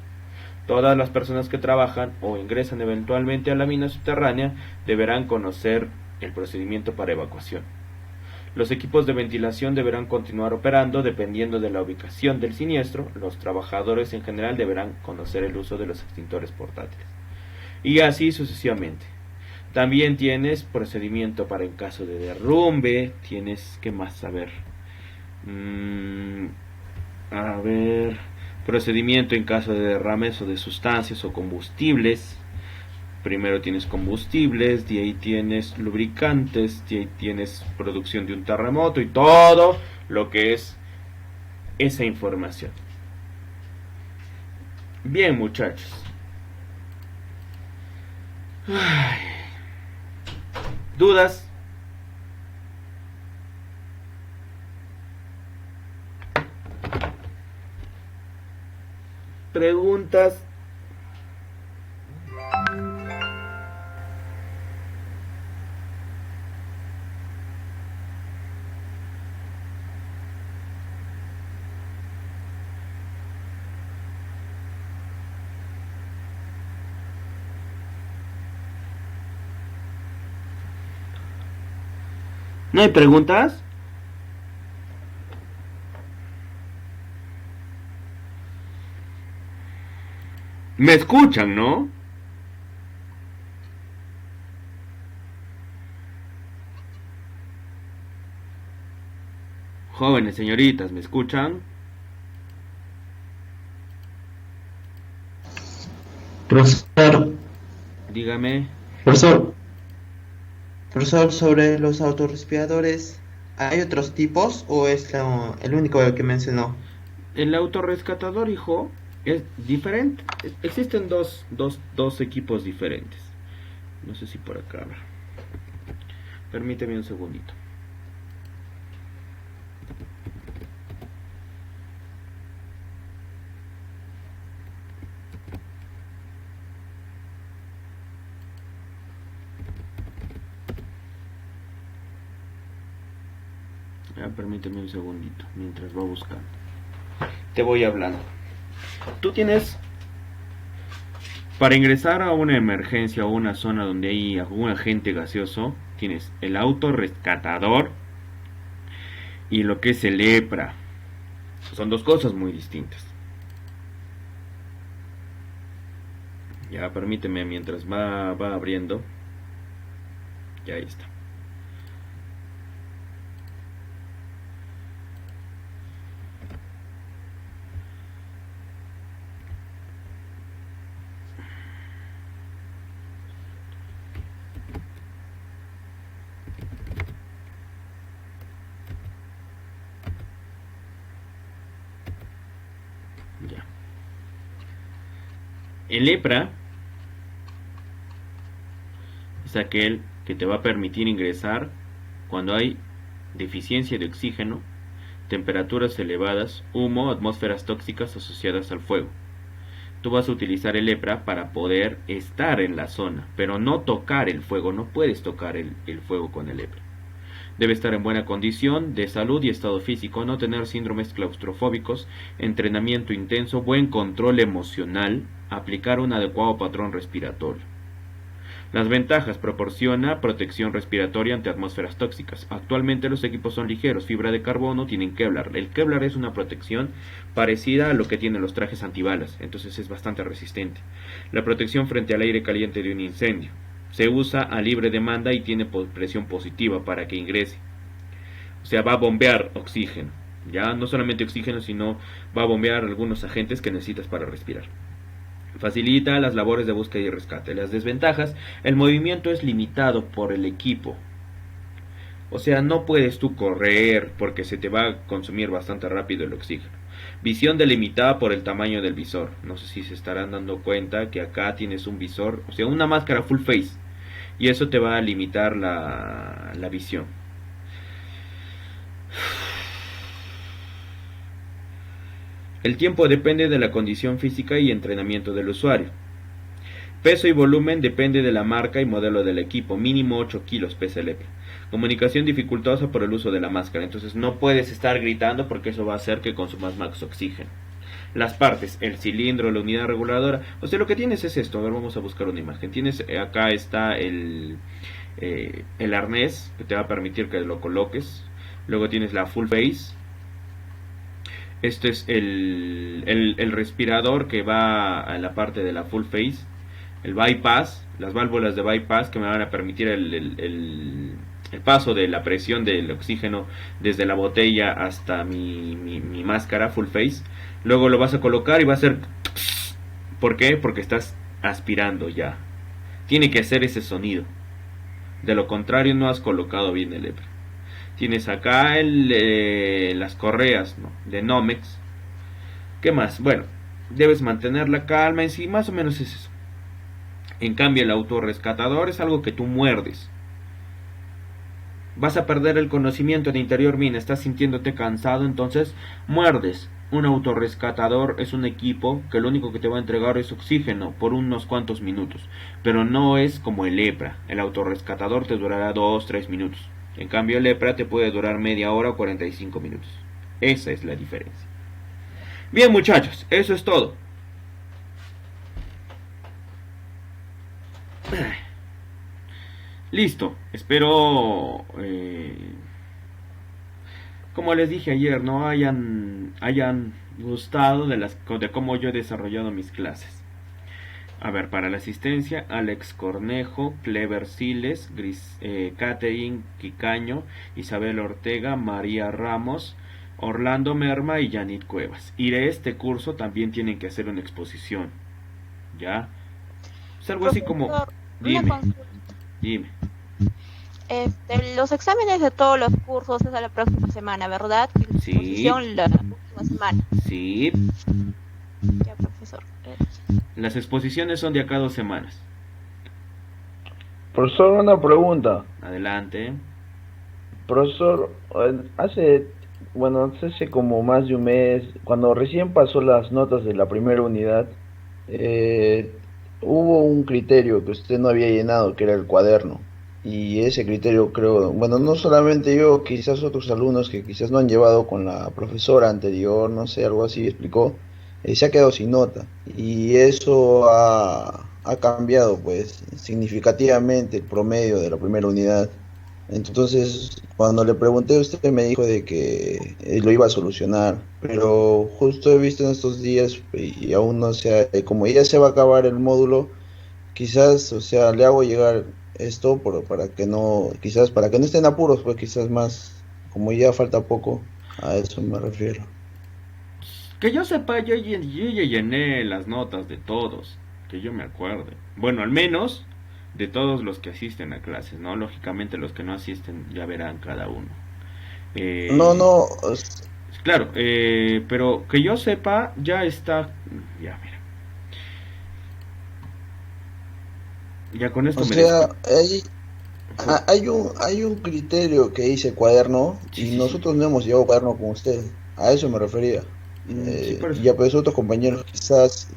Todas las personas que trabajan o ingresan eventualmente a la mina subterránea deberán conocer el procedimiento para evacuación. Los equipos de ventilación deberán continuar operando dependiendo de la ubicación del siniestro. Los trabajadores en general deberán conocer el uso de los extintores portátiles. Y así sucesivamente. También tienes procedimiento para en caso de derrumbe. Tienes, ¿qué más? A ver, procedimiento en caso de derrames o de sustancias o combustibles. Primero tienes combustibles, de ahí tienes lubricantes, de ahí tienes producción de un terremoto y todo lo que es esa información. Bien, muchachos. Ay. ¿Dudas? ¿Preguntas? ¿No hay preguntas? ¿Me escuchan, no? Jóvenes señoritas, ¿me escuchan? Profesor, Dígame. profesor, profesor, sobre los autorrespiradores, ¿hay otros tipos o es el único que mencionó? El autorrescatador, hijo, es diferente. Existen dos equipos diferentes. No sé si por acá. A ver. Permíteme un segundito. Permíteme un segundito mientras va buscando. Te voy hablando. Tú tienes, para ingresar a una emergencia o una zona donde hay algún agente gaseoso, tienes el autorrescatador y lo que es el EPRA. Son dos cosas muy distintas. Ya, permíteme mientras va abriendo. Ya, ahí está. Ya. El EPRA es aquel que te va a permitir ingresar cuando hay deficiencia de oxígeno, temperaturas elevadas, humo, atmósferas tóxicas asociadas al fuego. Tú vas a utilizar el EPRA para poder estar en la zona, pero no tocar el fuego. No puedes tocar el fuego con el EPRA. Debe estar en buena condición de salud y estado físico, no tener síndromes claustrofóbicos, entrenamiento intenso, buen control emocional, aplicar un adecuado patrón respiratorio. Las ventajas: proporciona protección respiratoria ante atmósferas tóxicas. Actualmente los equipos son ligeros, fibra de carbono, tienen Kevlar. El Kevlar es una protección parecida a lo que tienen los trajes antibalas, entonces es bastante resistente. La protección frente al aire caliente de un incendio. Se usa a libre demanda y tiene presión positiva para que ingrese. O sea, va a bombear oxígeno. Ya no solamente oxígeno, sino va a bombear algunos agentes que necesitas para respirar. Facilita las labores de búsqueda y rescate. Las desventajas: el movimiento es limitado por el equipo. O sea, no puedes tú correr porque se te va a consumir bastante rápido el oxígeno. Visión delimitada por el tamaño del visor. No sé si se estarán dando cuenta que acá tienes un visor, o sea, una máscara full face. Y eso te va a limitar la visión. El tiempo depende de la condición física y entrenamiento del usuario. Peso y volumen depende de la marca y modelo del equipo. Mínimo 8 kilos pesa el EPRA. Comunicación dificultosa por el uso de la máscara. Entonces no puedes estar gritando porque eso va a hacer que consumas más oxígeno. Las partes: el cilindro, la unidad reguladora. O sea, lo que tienes es esto. A ver, vamos a buscar una imagen. Tienes, acá está el arnés que te va a permitir que lo coloques. Luego tienes la full face. Este es el respirador que va a la parte de la full face. El bypass, las válvulas de bypass que me van a permitir el paso de la presión del oxígeno desde la botella hasta mi máscara full face. Luego lo vas a colocar y va a hacer... ¿Por qué? Porque estás aspirando ya. Tiene que hacer ese sonido. De lo contrario no has colocado bien el EPRA. Tienes acá las correas, ¿no?, de Nomex. ¿Qué más? Bueno, debes mantener la calma en sí, más o menos es eso. En cambio el autorrescatador es algo que tú muerdes. Vas a perder el conocimiento en interior bien, estás sintiéndote cansado, entonces muerdes. Un autorrescatador es un equipo que lo único que te va a entregar es oxígeno por unos cuantos minutos, pero no es como el EPRA. El autorrescatador te durará 2-3 minutos. En cambio el EPRA te puede durar media hora o 45 minutos. Esa es la diferencia. Bien, muchachos, eso es todo. Listo, espero como les dije ayer, no hayan gustado de cómo yo he desarrollado mis clases. A ver, para la asistencia, Alex Cornejo, Clever Siles, Catherine Quicaño, Isabel Ortega, María Ramos, Orlando Merma y Yanit Cuevas. Y de este curso también tienen que hacer una exposición. ¿Ya? Es algo así como... Dime. Los exámenes de todos los cursos es a la próxima semana, ¿verdad? Y Sí. la exposición la próxima semana. Sí. Ya, profesor. Las exposiciones son de acá 2 semanas. Profesor, una pregunta. Adelante. Profesor, hace como más de un mes, cuando recién pasó las notas de la primera unidad, hubo un criterio que usted no había llenado, que era el cuaderno. Y ese criterio creo, bueno, no solamente yo, quizás otros alumnos que quizás no han llevado con la profesora anterior, no sé, algo así explicó, se ha quedado sin nota. Y eso ha cambiado pues significativamente el promedio de la primera unidad. Entonces, cuando le pregunté, usted me dijo de que lo iba a solucionar, pero justo he visto en estos días y aún no se ha, como ya se va a acabar el módulo, quizás, o sea, le hago llegar esto para que no, quizás para que no estén apuros, pues quizás más, como ya falta poco, a eso me refiero. Que yo sepa, yo ya llené las notas de todos, que yo me acuerde. Bueno, al menos de todos los que asisten a clases, ¿no? Lógicamente los que no asisten ya verán cada uno. No, Claro, pero que yo sepa, ya está... Ya, mira. Ya con esto o me sea, despido. hay un criterio que dice cuaderno Sí, y sí, nosotros no hemos llevado cuaderno con usted, a eso me refería. Sí, pero Ya pues otros compañeros quizás...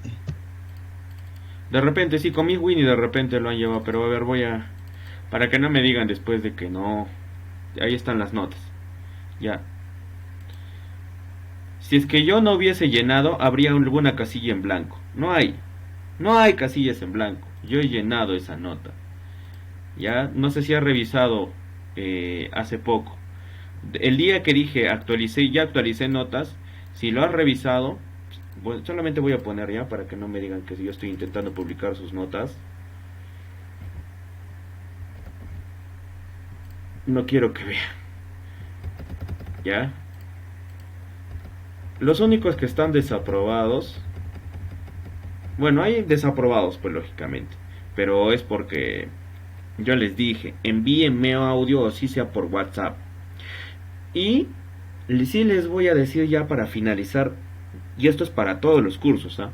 de repente sí, con mi Winnie de repente lo han llevado, pero a ver, para que no me digan después de que no... Ahí están las notas. Ya. Si es que yo no hubiese llenado, habría alguna casilla en blanco. No hay casillas en blanco. Yo he llenado esa nota. Ya, no sé si ha revisado hace poco. El día que dije ya actualicé notas. Si lo has revisado, bueno, solamente voy a poner ya para que no me digan que yo estoy intentando publicar sus notas. No quiero que vean. ¿Ya? Los únicos que están desaprobados... Bueno, hay desaprobados, pues lógicamente. Pero es porque yo les dije, envíenme audio o si sea por WhatsApp. Y sí les voy a decir ya para finalizar, y esto es para todos los cursos, ¿ah?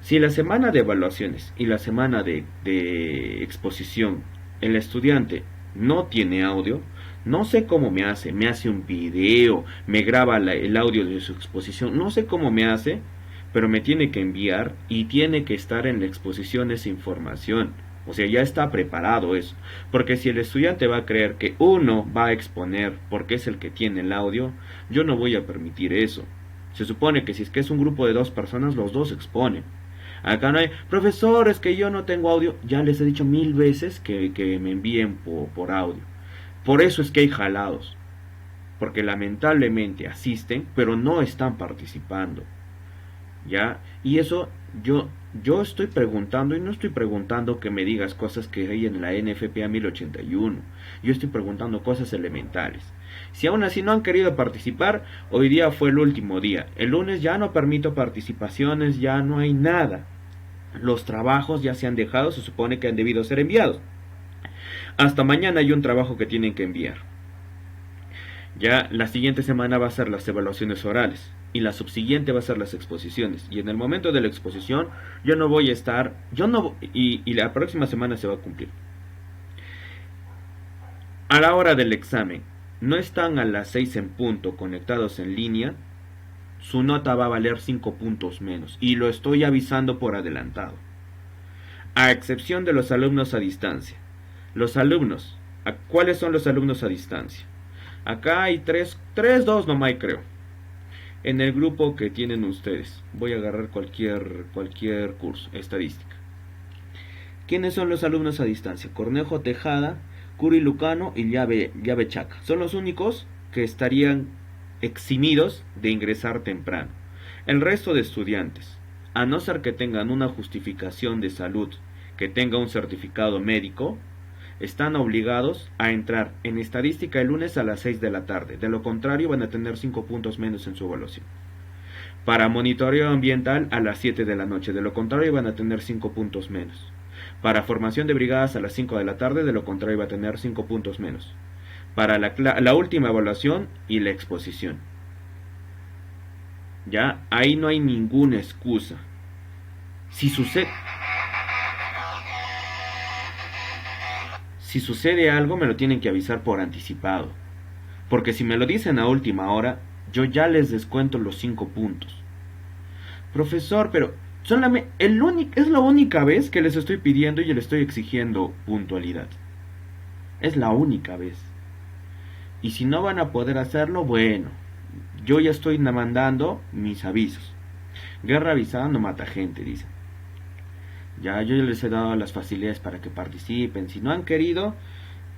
Si la semana de evaluaciones y la semana de exposición el estudiante no tiene audio, no sé cómo me hace un video, me graba el audio de su exposición, no sé cómo me hace, pero me tiene que enviar y tiene que estar en la exposición esa información. O sea, ya está preparado eso. Porque si el estudiante va a creer que uno va a exponer porque es el que tiene el audio, yo no voy a permitir eso. Se supone que si es que es un grupo de 2 personas, los 2 exponen. Acá no hay, profesor, es que yo no tengo audio. Ya les he dicho 1000 veces que me envíen por audio. Por eso es que hay jalados. porque lamentablemente asisten, pero no están participando. ¿Ya? Y eso yo estoy preguntando, y no estoy preguntando que me digas cosas que hay en la NFPA 1081. Yo estoy preguntando cosas elementales. Si aún así no han querido participar, hoy día fue el último día. El lunes ya no permito participaciones, ya no hay nada. Los trabajos ya se han dejado, se supone que han debido ser enviados. Hasta mañana hay un trabajo que tienen que enviar. Ya la siguiente semana va a ser las evaluaciones orales y la subsiguiente va a ser las exposiciones. Y en el momento de la exposición yo no voy a estar, y la próxima semana se va a cumplir. A la hora del examen, no están a las 6 en punto conectados en línea, su nota va a valer 5 puntos menos. Y lo estoy avisando por adelantado. A excepción de los alumnos a distancia. Los alumnos, ¿cuáles son los alumnos a distancia? Acá hay dos nomás creo. En el grupo que tienen ustedes. Voy a agarrar cualquier curso, estadística. ¿Quiénes son los alumnos a distancia? Cornejo Tejada, Curi Lucano y Llave Chaca. Son los únicos que estarían eximidos de ingresar temprano. El resto de estudiantes, a no ser que tengan una justificación de salud, que tenga un certificado médico, están obligados a entrar en estadística el lunes a las 6 de la tarde. De lo contrario van a tener 5 puntos menos en su evaluación. Para monitoreo ambiental a las 7 de la noche. De lo contrario van a tener 5 puntos menos. Para formación de brigadas a las 5 de la tarde. De lo contrario va a tener 5 puntos menos. Para la última evaluación y la exposición. Ya, ahí no hay ninguna excusa. Si sucede algo, me lo tienen que avisar por anticipado. Porque si me lo dicen a última hora, yo ya les descuento los 5 puntos. Profesor, pero es la única vez que les estoy pidiendo y les estoy exigiendo puntualidad. Es la única vez. Y si no van a poder hacerlo, bueno, yo ya estoy mandando mis avisos. Guerra avisada no mata gente, dicen. Ya yo les he dado las facilidades para que participen. Si no han querido,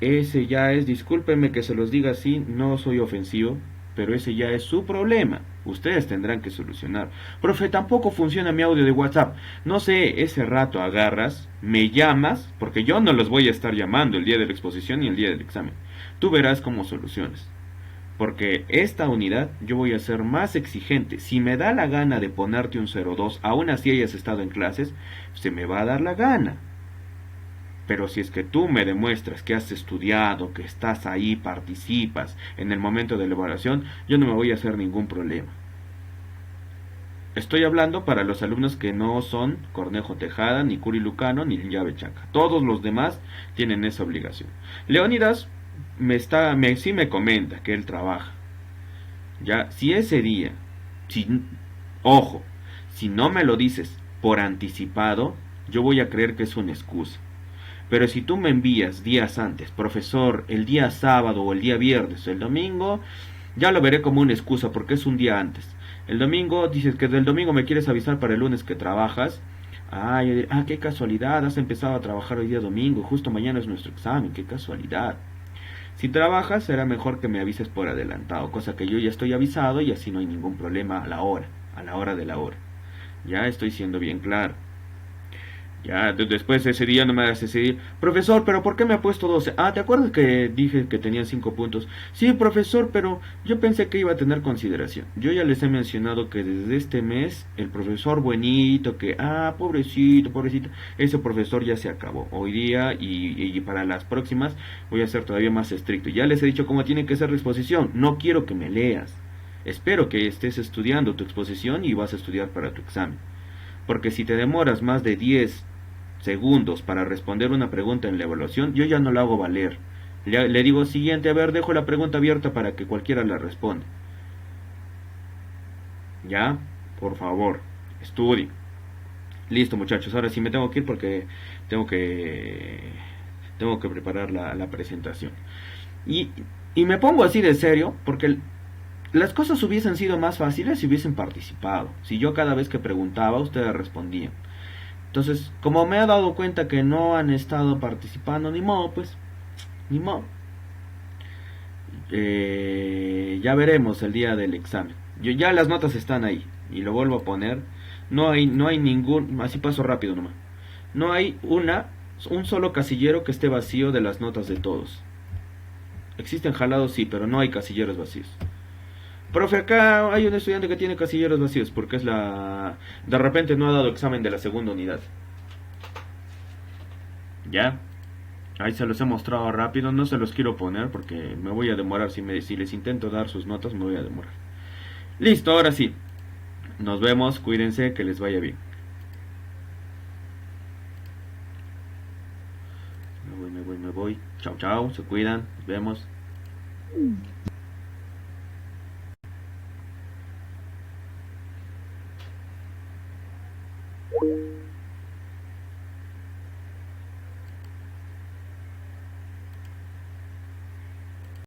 ese ya es, discúlpenme que se los diga así, no soy ofensivo, pero ese ya es su problema. Ustedes tendrán que solucionar. Profe, tampoco funciona mi audio de WhatsApp. No sé, ese rato agarras, me llamas, porque yo no los voy a estar llamando el día de la exposición ni el día del examen. Tú verás cómo soluciones. Porque esta unidad yo voy a ser más exigente. Si me da la gana de ponerte un 0,2, aún así hayas estado en clases, se me va a dar la gana. Pero si es que tú me demuestras que has estudiado, que estás ahí, participas en el momento de la evaluación, yo no me voy a hacer ningún problema. Estoy hablando para los alumnos que no son Cornejo Tejada, ni Curi Lucano, ni Llave Chaca. Todos los demás tienen esa obligación. Leónidas sí me comenta que él trabaja. Ya, si ese día, ojo, si no me lo dices por anticipado, yo voy a creer que es una excusa. Pero si tú me envías días antes, profesor, el día sábado o el día viernes o el domingo, ya lo veré como una excusa porque es un día antes. El domingo, dices que del domingo me quieres avisar para el lunes que trabajas. Qué casualidad, has empezado a trabajar hoy día domingo, justo mañana es nuestro examen, qué casualidad. Si trabajas, será mejor que me avises por adelantado, cosa que yo ya estoy avisado y así no hay ningún problema a la hora de la hora. Ya estoy siendo bien claro. Ya, después ese día no me hagas decidir, profesor, pero ¿por qué me ha puesto 12? ¿Te acuerdas que dije que tenía 5 puntos? Sí, profesor, pero yo pensé que iba a tener consideración. Yo ya les he mencionado que desde este mes, el profesor buenito, pobrecito, ese profesor ya se acabó. Hoy día y para las próximas voy a ser todavía más estricto. Ya les he dicho cómo tiene que ser la exposición, no quiero que me leas. Espero que estés estudiando tu exposición y vas a estudiar para tu examen. Porque si te demoras más de 10 segundos para responder una pregunta en la evaluación, yo ya no la hago valer. Le digo siguiente, a ver, dejo la pregunta abierta para que cualquiera la responda. Ya, por favor, estudien. Listo, muchachos, ahora sí me tengo que ir porque tengo que preparar la presentación. Y me pongo así de serio porque las cosas hubiesen sido más fáciles si hubiesen participado. Si yo cada vez que preguntaba, ustedes respondían. Entonces, como me he dado cuenta que no han estado participando, ni modo, pues, ni modo. Ya veremos el día del examen. Ya las notas están ahí y lo vuelvo a poner. No hay ningún, así paso rápido nomás. No hay un solo casillero que esté vacío de las notas de todos. Existen jalados, sí, pero no hay casilleros vacíos. Profe, acá hay un estudiante que tiene casilleros vacíos porque de repente no ha dado examen de la segunda unidad. Ya. Ahí se los he mostrado rápido, no se los quiero poner porque me voy a demorar. Si les intento dar sus notas me voy a demorar. Listo, ahora sí. Nos vemos, cuídense, que les vaya bien. Me voy. Chao, chao, se cuidan, nos vemos.